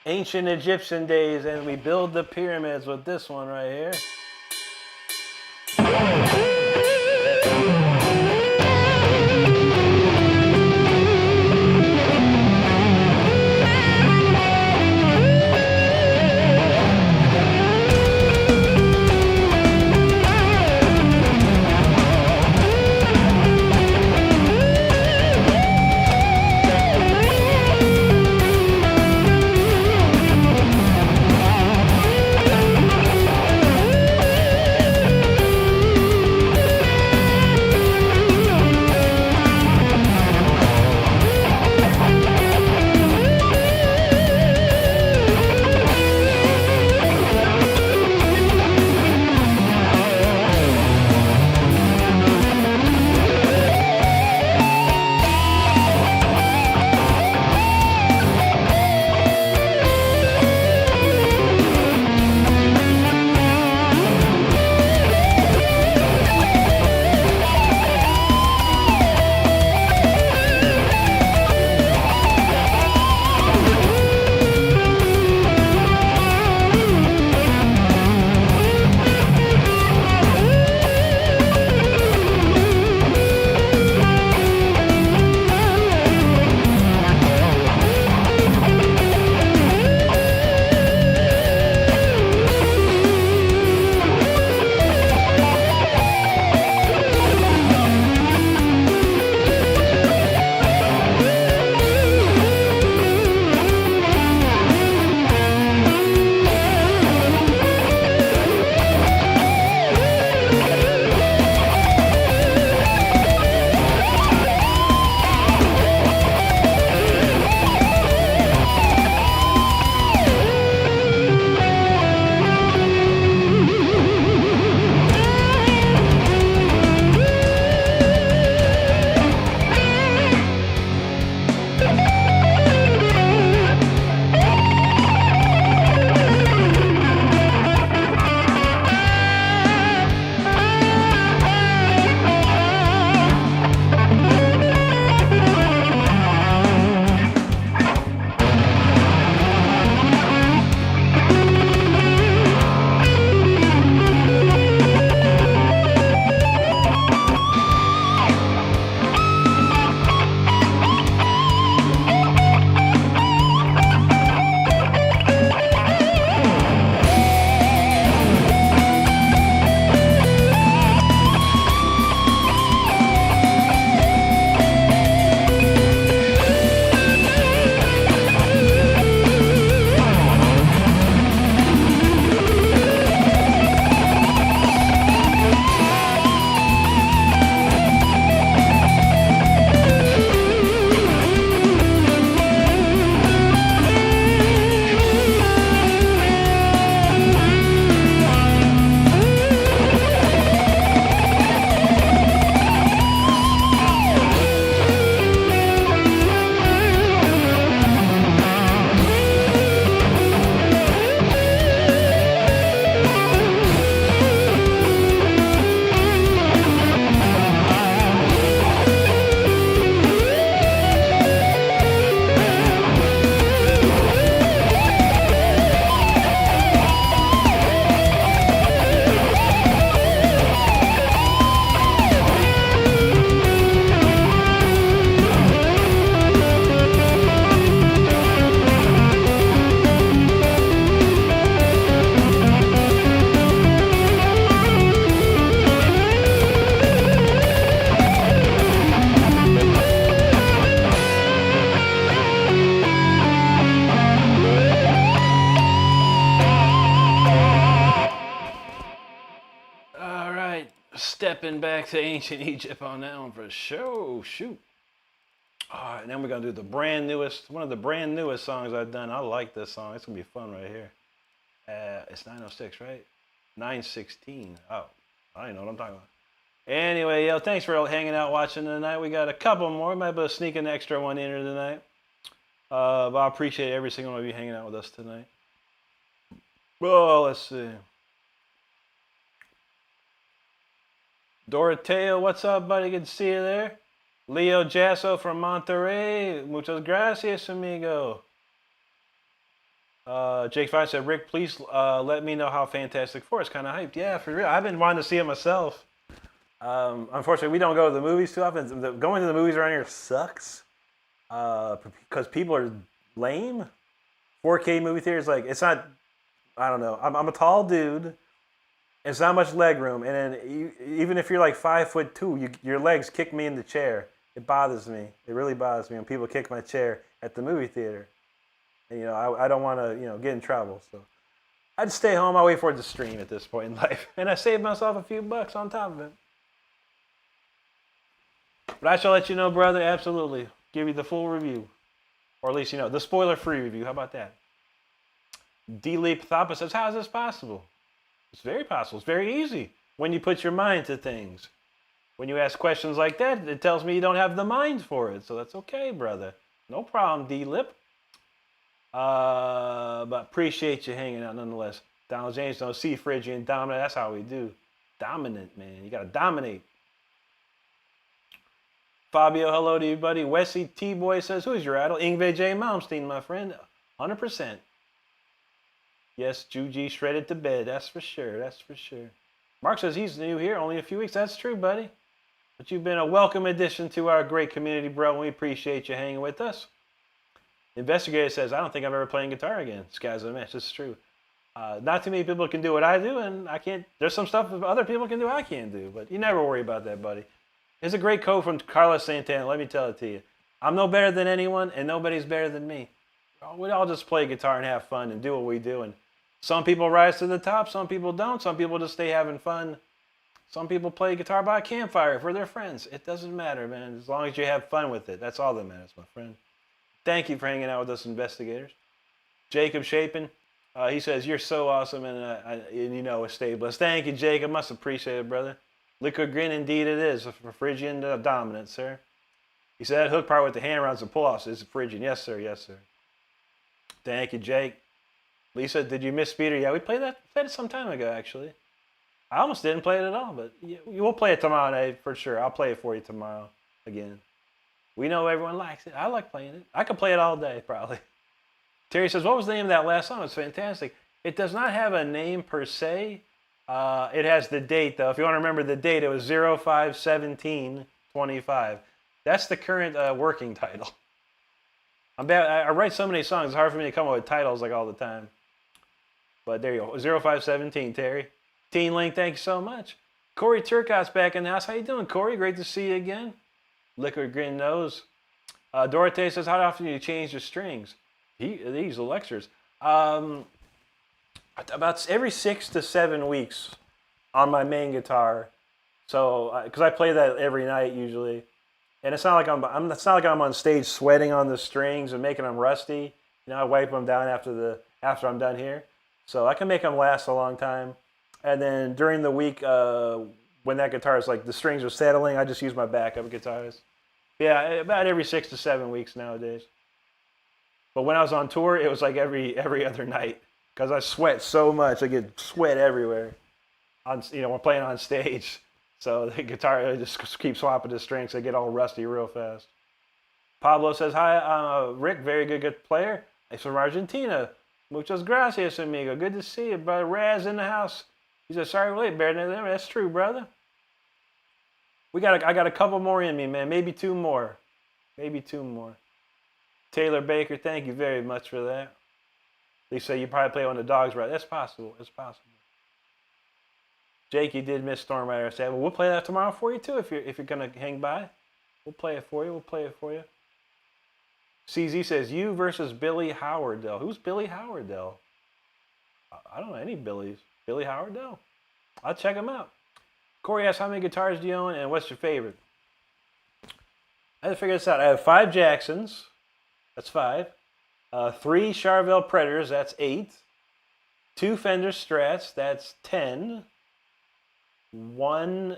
ancient Egyptian days and we build the pyramids with this one right here. stepping back to ancient Egypt on that one for sure. Shoot. All right, and then we're gonna do the brand newest, one of the brand newest songs I've done. I like this song. It's gonna be fun right here. It's 9:06, right? 9:16. Oh, I don't know what I'm talking about. Anyway, yo, thanks for hanging out watching tonight. We got a couple more. Might be able to sneak an extra one in here tonight. But I appreciate every single one of you hanging out with us tonight. Oh, let's see. Doroteo, what's up, buddy? Good to see you there. Leo Jasso from Monterrey. Muchas gracias, amigo. Jake Fine said, Rick, please let me know how Fantastic Four is. Kind of hyped. Yeah, for real. I've been wanting to see it myself. Unfortunately, we don't go to the movies too often. Going to the movies around here sucks because people are lame. 4K movie theaters, like, it's not, I don't know. I'm a tall dude. It's not much leg room. And then even if you're like 5'2", your legs kick me in the chair. It bothers me. It really bothers me when people kick my chair at the movie theater. And, you know, I don't want to, you know, get in trouble. So I'd stay home. I wait for it to stream at this point in life. And I saved myself a few bucks on top of it. But I shall let you know, brother, absolutely. Give you the full review. Or at least, you know, the spoiler-free review. How about that? D-Leap Thapa says, how is this possible? It's very possible. It's very easy when you put your mind to things. When you ask questions like that, it tells me you don't have the mind for it. So that's okay, brother. No problem, D-Lip. But appreciate you hanging out nonetheless. Donald James, don't see Phrygian dominant. That's how we do. Dominant, man. You got to dominate. Fabio, hello to you, buddy. Wesley T-Boy says, who's your idol? Ingve J. Malmsteen, my friend. 100%. Yes, Juji shredded to bed. That's for sure. That's for sure. Mark says he's new here, only a few weeks. That's true, buddy. But you've been a welcome addition to our great community, bro, and we appreciate you hanging with us. Investigator says, I don't think I'm ever playing guitar again. Sky's a match. This is true. Not too many people can do what I do, and I can't. There's some stuff that other people can do I can't do, but you never worry about that, buddy. It's a great quote from Carlos Santana. Let me tell it to you. I'm no better than anyone, and nobody's better than me. We all just play guitar and have fun and do what we do. And some people rise to the top, some people don't. Some people just stay having fun. Some people play guitar by a campfire for their friends. It doesn't matter, man. As long as you have fun with it. That's all that matters, my friend. Thank you for hanging out with us, investigators. Jacob Shapin, he says, you're so awesome, and you know, stay blessed. Thank you, Jacob. Much appreciated, brother. Liquid Grin, indeed it is. For Phrygian dominance, sir. He said that hook part with the hand rounds and pull-offs is Phrygian. Yes, sir. Yes, sir. Thank you, Jake. Lisa, did you miss Speeder? Yeah, we played it some time ago, actually. I almost didn't play it at all, but we'll play it tomorrow night for sure. I'll play it for you tomorrow again. We know everyone likes it. I like playing it. I could play it all day, probably. Terry says, what was the name of that last song? It's fantastic. It does not have a name per se. It has the date, though. If you want to remember the date, it was 05/17/25. That's the current working title. I write so many songs, it's hard for me to come up with titles like all the time. But there you go. 05/17, Terry. Teen Link, thank you so much. Corey Turcotte's back in the house. How you doing, Corey? Great to see you again. Liquid Grin Nose. Dorothea says, how often do you change the strings? These lectures. About every 6 to 7 weeks on my main guitar. So, because I play that every night usually. And it's not like I'm on stage sweating on the strings and making them rusty. You know, I wipe them down after I'm done here. So I can make them last a long time. And then during the week, when that guitar is like the strings are settling, I just use my backup guitars. Yeah, about every 6 to 7 weeks nowadays. But when I was on tour, it was like every other night because I sweat so much. I get sweat everywhere. When playing on stage. So the guitar, I just keep swapping the strings. So I get all rusty real fast. Pablo says, hi, Rick, very good player. He's from Argentina. Muchas gracias, amigo. Good to see you, brother. Raz in the house. He said, sorry we're late, better. That's true, brother. I got a couple more in me, man. Maybe 2 more. Maybe 2 more. Taylor Baker, thank you very much for that. They say you probably play on the dogs, right? That's possible. It's possible. Jake, you did miss Storm Rider. I said, well, we'll play that tomorrow for you too if you're gonna hang by. We'll play it for you. CZ says you versus Billy Howardell. Who's Billy Howardell? I don't know any Billies. Billy Howardell. I'll check him out. Corey asks, how many guitars do you own and what's your favorite? I had to figure this out. I have 5 Jacksons. That's 5. 3 Charvel Predators. That's 8. 2 Fender Strats. That's 10. 1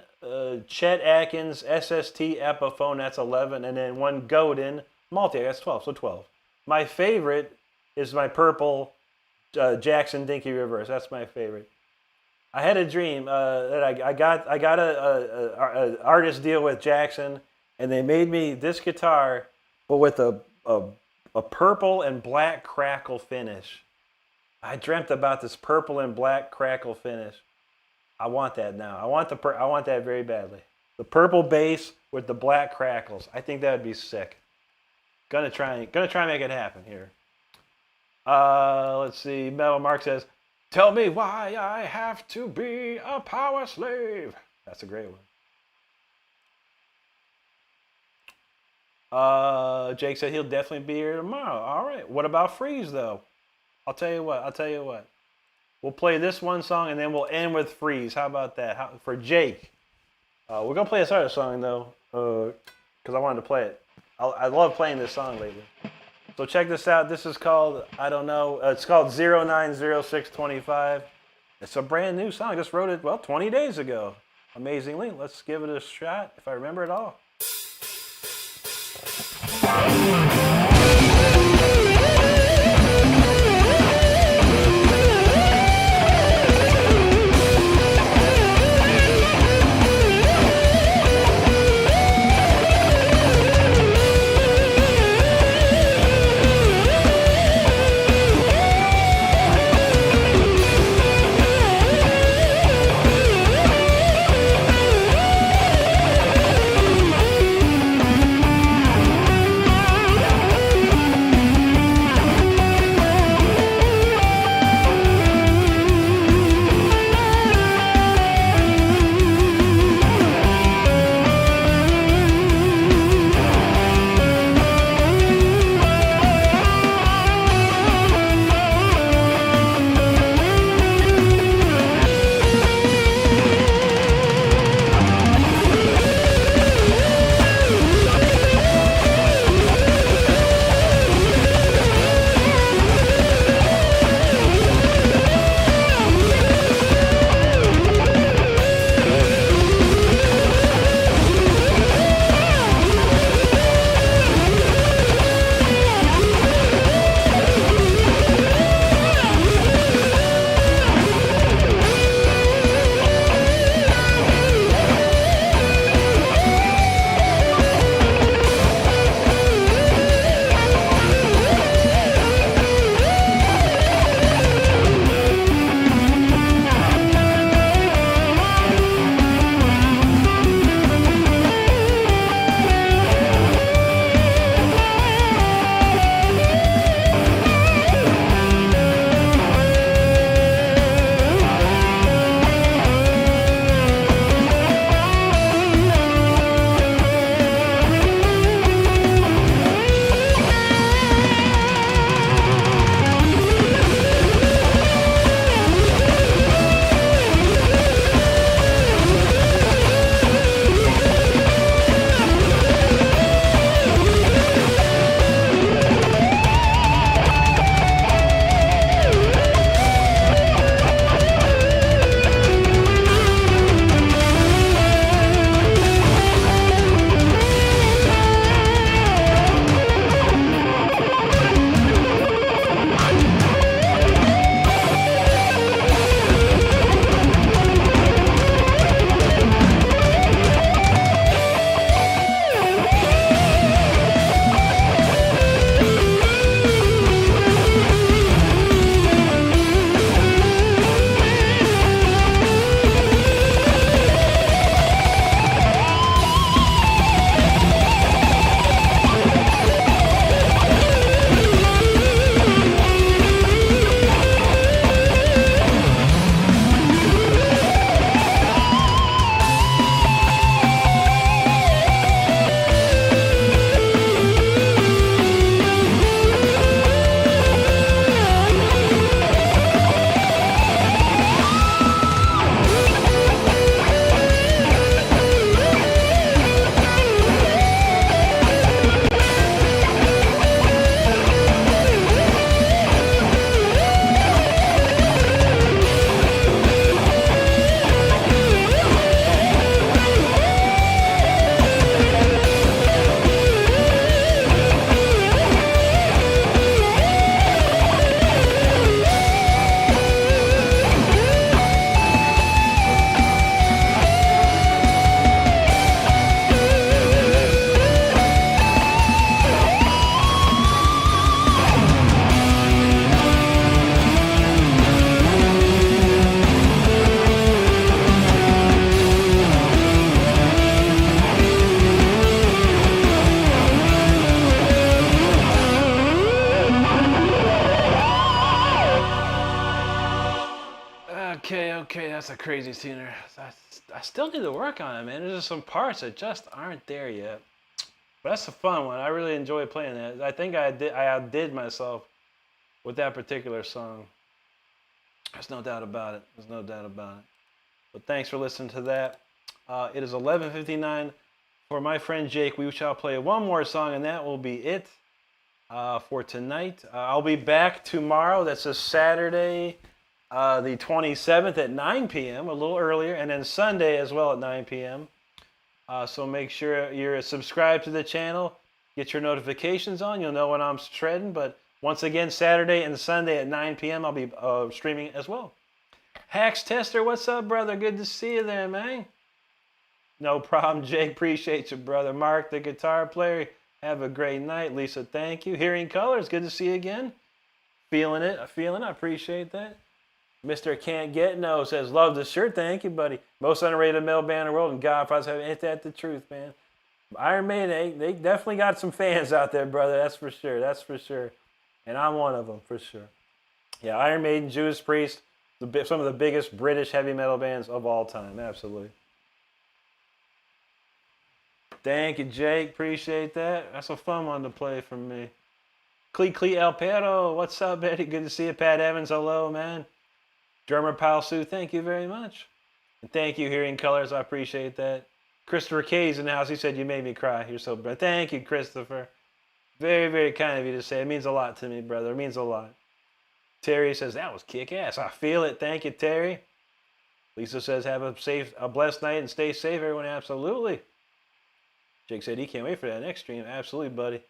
Chet Atkins SST Epiphone. That's 11. And then 1 Godin Multi. That's 12. So 12. My favorite is my purple Jackson Dinky Reverse. That's my favorite. I had a dream that I got a artist deal with Jackson, and they made me this guitar, but with a purple and black crackle finish. I dreamt about this purple and black crackle finish. I want that now. I want that very badly. The purple bass with the black crackles. I think that would be sick. Gonna try and make it happen here. Let's see. Metal Mark says, "Tell me why I have to be a power slave." That's a great one. Jake said he'll definitely be here tomorrow. All right. What about Freeze though? I'll tell you what. We'll play this one song and then we'll end with Freeze. How about that? For Jake. We're gonna play this other song though, because I wanted to play it. I love playing this song lately. So check this out. This is called, I don't know, it's called 090625. It's a brand new song. I just wrote it, 20 days ago. Amazingly. Let's give it a shot if I remember it all. That's a crazy tuner. I still need to work on it, man. There's just some parts that just aren't there yet. But that's a fun one. I really enjoy playing that. I think I outdid myself with that particular song. There's no doubt about it. There's no doubt about it. But thanks for listening to that. It is 11:59 for my friend Jake. We shall play one more song, and that will be it for tonight. I'll be back tomorrow. That's a Saturday, the 27th at 9 p.m., a little earlier, and then Sunday as well at 9 p.m. So make sure you're subscribed to the channel. Get your notifications on. You'll know when I'm shredding. But once again, Saturday and Sunday at 9 p.m., I'll be streaming as well. Hacks Tester, what's up, brother? Good to see you there, man. No problem, Jake. Appreciate you, brother. Mark, the guitar player, have a great night. Lisa, thank you. Hearing Colors, good to see you again. Feeling it. I appreciate that. Mr. Can't Get No says, love the shirt. Thank you, buddy. Most underrated metal band in the world, and God, ain't that the truth, man? Iron Maiden, they definitely got some fans out there, brother. That's for sure. That's for sure. And I'm one of them, for sure. Yeah, Iron Maiden, Judas Priest, some of the biggest British heavy metal bands of all time. Absolutely. Thank you, Jake. Appreciate that. That's a fun one to play for me. Clee El Perro, what's up, Betty? Good to see you. Pat Evans, hello, man. Drummer Pal Sue, thank you very much. And thank you, Hearing Colors. I appreciate that. Christopher K's in the house. He said, you made me cry. You're so bad. Thank you, Christopher. Very, very kind of you to say. It means a lot to me, brother. It means a lot. Terry says, that was kick-ass. I feel it. Thank you, Terry. Lisa says, have a blessed night and stay safe, everyone. Absolutely. Jake said he can't wait for that next stream. Absolutely, buddy.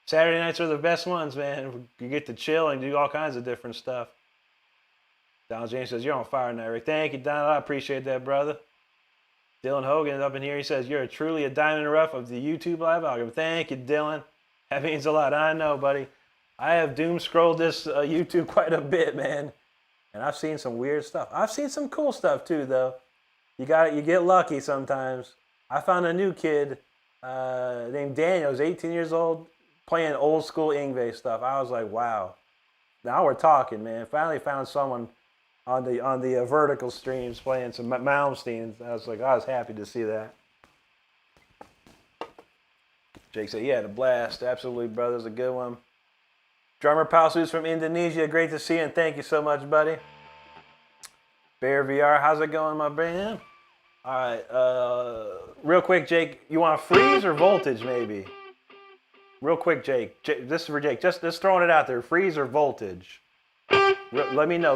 Saturday nights are the best ones, man. You get to chill and do all kinds of different stuff. Donald James says, you're on fire tonight, Rick. Thank you, Donald. I appreciate that, brother. Dylan Hogan up in here. He says, you're truly a diamond in the rough of the YouTube live algorithm. Thank you, Dylan. That means a lot. I know, buddy. I have doom scrolled this YouTube quite a bit, man. And I've seen some weird stuff. I've seen some cool stuff, too, though. You get lucky sometimes. I found a new kid named Daniel. He's 18 years old, playing old school Yngwie stuff. I was like, wow. Now we're talking, man. Finally found someone on the vertical streams playing some Malmsteens. I was happy to see that. Jake said, yeah, the blast. Absolutely, brother. It's a good one. Drummer Palsu's from Indonesia. Great to see you, and thank you so much, buddy. Bear VR, how's it going, my man? All right, real quick, Jake, you want freeze or voltage, maybe? Real quick, Jake. This is for Jake. Just throwing it out there. Freeze or voltage? Let me know.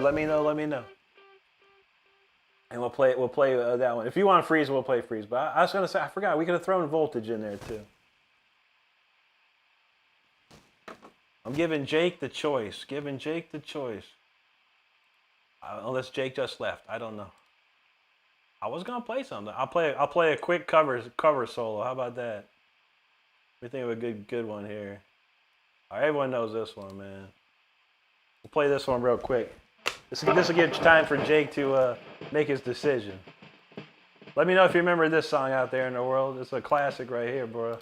And we'll play that one. If you want freeze, we'll play freeze. But I was gonna say, I forgot. We could have thrown voltage in there too. I'm giving Jake the choice. Unless Jake just left. I don't know. I was gonna play something. I'll play a quick cover solo. How about that? We think of a good one here. All right, everyone knows this one, man. We'll play this one real quick. This will give time for Jake to make his decision. Let me know if you remember this song out there in the world. It's a classic right here, bro.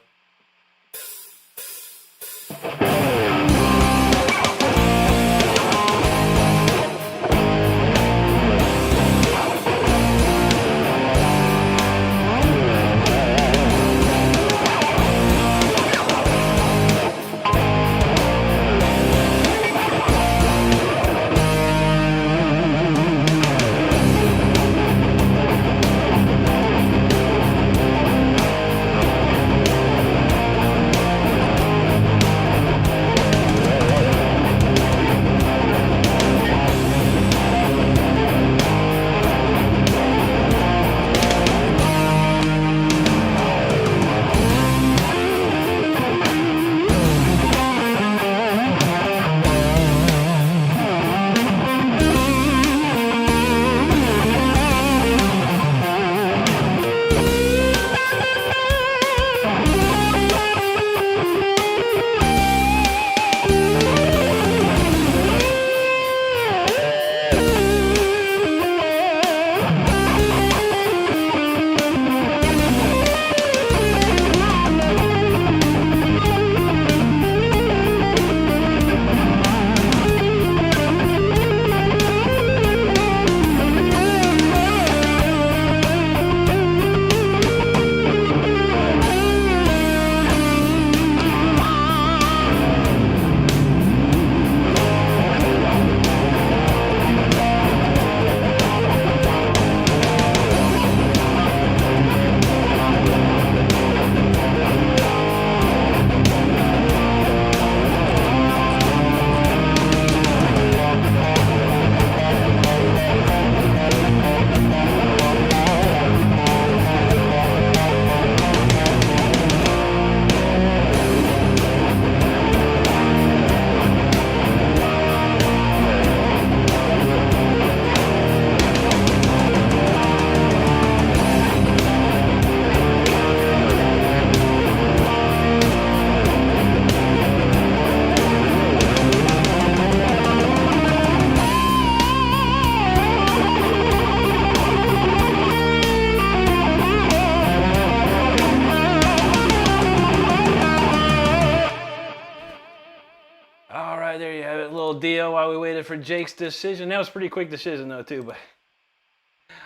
All right, there you have it. A little deal while we waited for Jake's decision. That was a pretty quick decision, though, too, but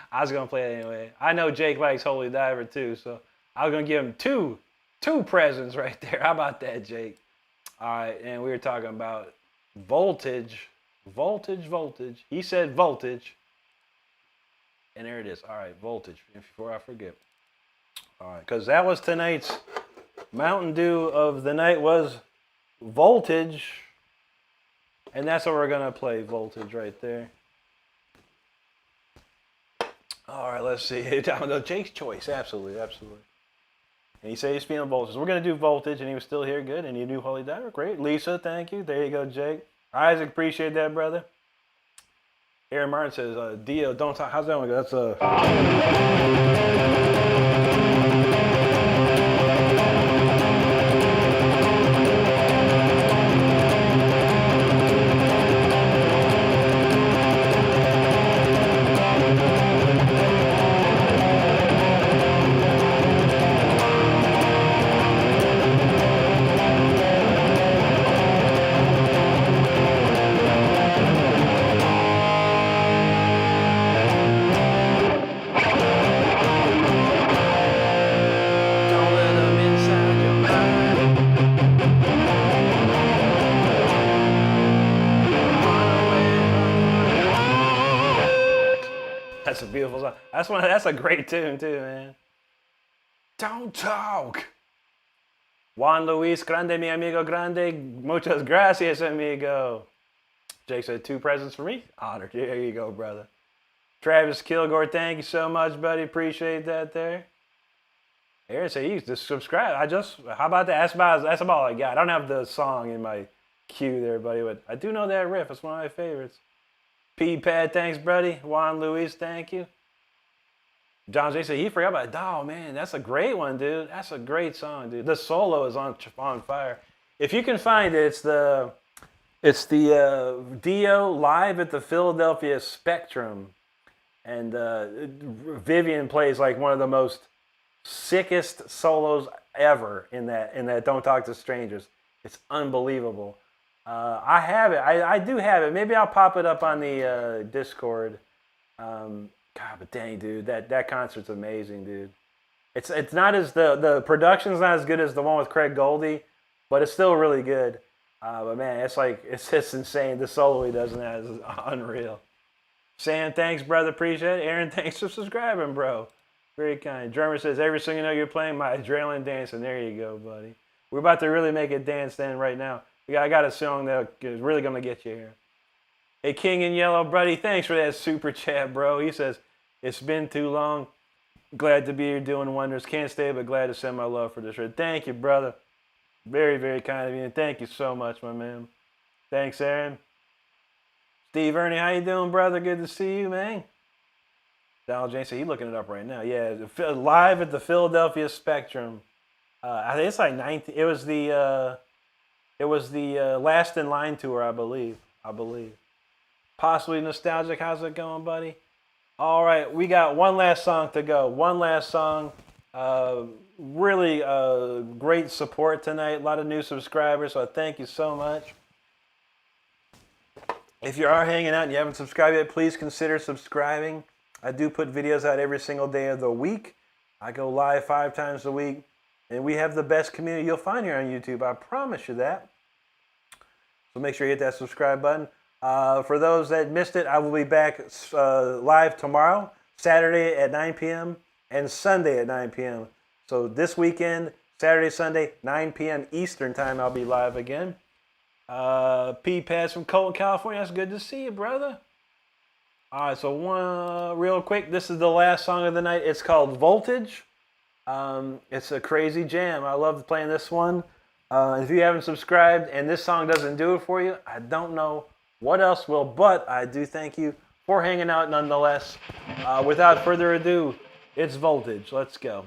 I was going to play it anyway. I know Jake likes Holy Diver, too, so I was going to give him two presents right there. How about that, Jake? All right, and we were talking about voltage. Voltage. He said voltage. And there it is. All right, voltage, before I forget. All right, because that was tonight's Mountain Dew of the night was voltage. And that's what we're going to play, voltage right there. All right, let's see. Jake's choice, absolutely. And he said he's feeling voltage. We're going to do voltage, and he was still here, good. And he knew Holy Diver, great. Lisa, thank you. There you go, Jake. Isaac, appreciate that, brother. Aaron Martin says, Dio, don't talk. How's that one go? That's a beautiful song. That's a great tune too, man. Don't talk. Juan Luis, grande mi amigo grande. Muchas gracias, amigo. Jake said 2 presents for me. Honored. There you go, brother. Travis Kilgore, thank you so much, buddy. Appreciate that there. Aaron said you just subscribe. How about that? That's about all I got. I don't have the song in my queue there, buddy, but I do know that riff. It's one of my favorites. P-Pad, thanks, buddy. Juan Luis, thank you. John J said he forgot about it. Oh, man, that's a great one, dude. That's a great song, dude. The solo is on fire. If you can find it, it's the Dio live at the Philadelphia Spectrum. And Vivian plays like one of the most sickest solos ever in that Don't Talk to Strangers. It's unbelievable. I have it. I do have it. Maybe I'll pop it up on the Discord. God, but dang, dude, that concert's amazing, dude. It's not as the production's not as good as the one with Craig Goldie, but it's still really good. But man, it's just insane. The solo he does in that is unreal. Sam, thanks, brother. Appreciate it. Aaron, thanks for subscribing, bro. Very kind. Drummer says, every single note you're playing, my adrenaline dancing. There you go, buddy. We're about to really make it dance then right now. I got a song that is really going to get you here. Hey, King in Yellow, buddy, thanks for that super chat, bro. He says, it's been too long. Glad to be here doing wonders. Can't stay, but glad to send my love for this show. Thank you, brother. Very, very kind of you. And thank you so much, my man. Thanks, Aaron. Steve Ernie, how you doing, brother? Good to see you, man. Donald James said he's looking it up right now. Yeah, live at the Philadelphia Spectrum. I think it's like 19. It was the Last in Line tour, I believe. Possibly nostalgic. How's it going, buddy? All right, we got one last song to go. One last song. Really great support tonight. A lot of new subscribers, so thank you so much. If you are hanging out and you haven't subscribed yet, please consider subscribing. I do put videos out every single day of the week. I go live 5 times a week. And we have the best community you'll find here on YouTube. I promise you that. So make sure you hit that subscribe button. For those that missed it, I will be back live tomorrow, Saturday at 9 p.m. and Sunday at 9 p.m. So this weekend, Saturday, Sunday, 9 p.m. Eastern time, I'll be live again. P-Pads from Colton, California. That's good to see you, brother. All right, so one real quick. This is the last song of the night. It's called Voltage. It's a crazy jam. I love playing this one. If you haven't subscribed and this song doesn't do it for you, I don't know what else will, but I do thank you for hanging out nonetheless. Without further ado, it's Voltage. Let's go.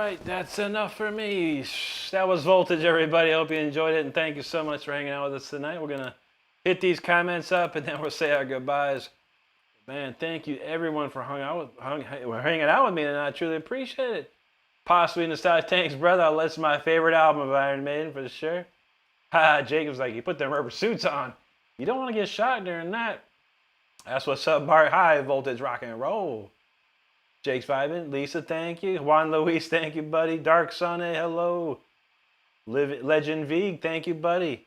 right, that's enough for me. That was Voltage, everybody. I hope you enjoyed it, and thank you so much for hanging out with us tonight. We're going to hit these comments up, and then we'll say our goodbyes. Man, thank you, everyone, for hanging out with me, and I truly appreciate it. Possibly Nostalgia. Thanks, brother. That's my favorite album of Iron Maiden, for sure. Jacob's like, you put them rubber suits on. You don't want to get shot during that. That's what's up, Bart. High Voltage rock and roll. Jake's vibing. Lisa, thank you. Juan Luis, thank you, buddy. Dark Sunny, hello. Legend Vig, thank you, buddy.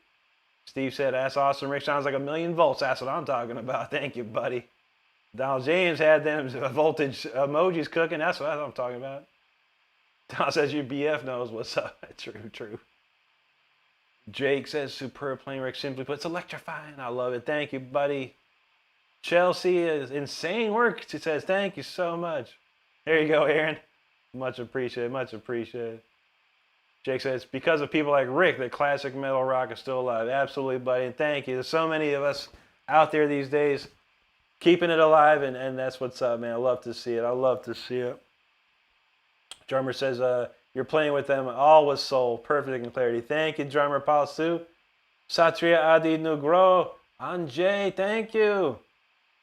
Steve said, that's awesome. Rick sounds like 1,000,000 volts. That's what I'm talking about. Thank you, buddy. Donald James had them voltage emojis cooking. That's what I'm talking about. Don says your BF knows what's up. True. Jake says, superb playing. Rick simply puts, electrifying. I love it. Thank you, buddy. Chelsea is insane work. She says, thank you so much. There you go, Aaron. Much appreciated. Jake says, because of people like Rick, that classic metal rock is still alive. Absolutely, buddy. And thank you. There's so many of us out there these days keeping it alive, and that's what's up, man. I love to see it. Drummer says, you're playing with them all with soul, perfect and clarity. Thank you, drummer Paul Su. Satria Adi Nugro. Anjay, thank you.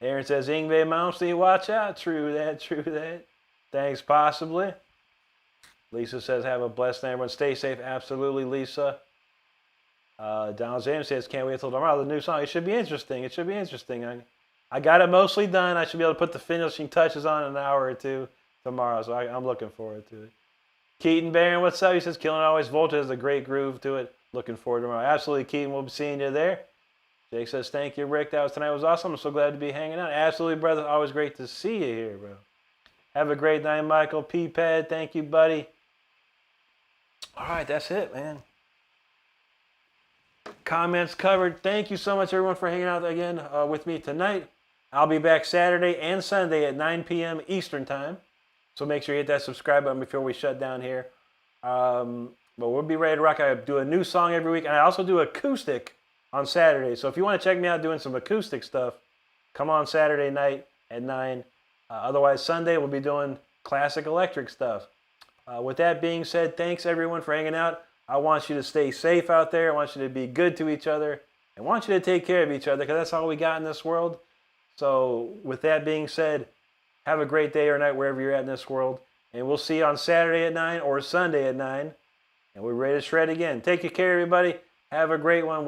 Aaron says, Ingve Mounsley, watch out. True that. Thanks, possibly. Lisa says, have a blessed night, everyone. Stay safe. Absolutely, Lisa. Donald James says, can't wait till tomorrow. The new song. It should be interesting. I got it mostly done. I should be able to put the finishing touches on in an hour or two tomorrow, so I'm looking forward to it. Keaton Barron, what's up? He says, Killing Always Voltage has a great groove to it. Looking forward to tomorrow. Absolutely, Keaton. We'll be seeing you there. Jake says, thank you, Rick. Tonight was awesome. I'm so glad to be hanging out. Absolutely, brother. Always great to see you here, bro. Have a great night, Michael. P-Pad, thank you, buddy. All right, that's it, man. Comments covered. Thank you so much, everyone, for hanging out again with me tonight. I'll be back Saturday and Sunday at 9 p.m. Eastern Time. So make sure you hit that subscribe button before we shut down here. But we'll be ready to rock. I do a new song every week, and I also do acoustic on Saturday. So if you want to check me out doing some acoustic stuff, come on Saturday night at 9. Otherwise, Sunday we'll be doing classic electric stuff. With that being said, thanks everyone for hanging out. I want you to stay safe out there. I want you to be good to each other. I want you to take care of each other, because that's all we got in this world. So with that being said, have a great day or night wherever you're at in this world. And we'll see you on Saturday at 9 or Sunday at 9. And we're ready to shred again. Take care, everybody. Have a great one.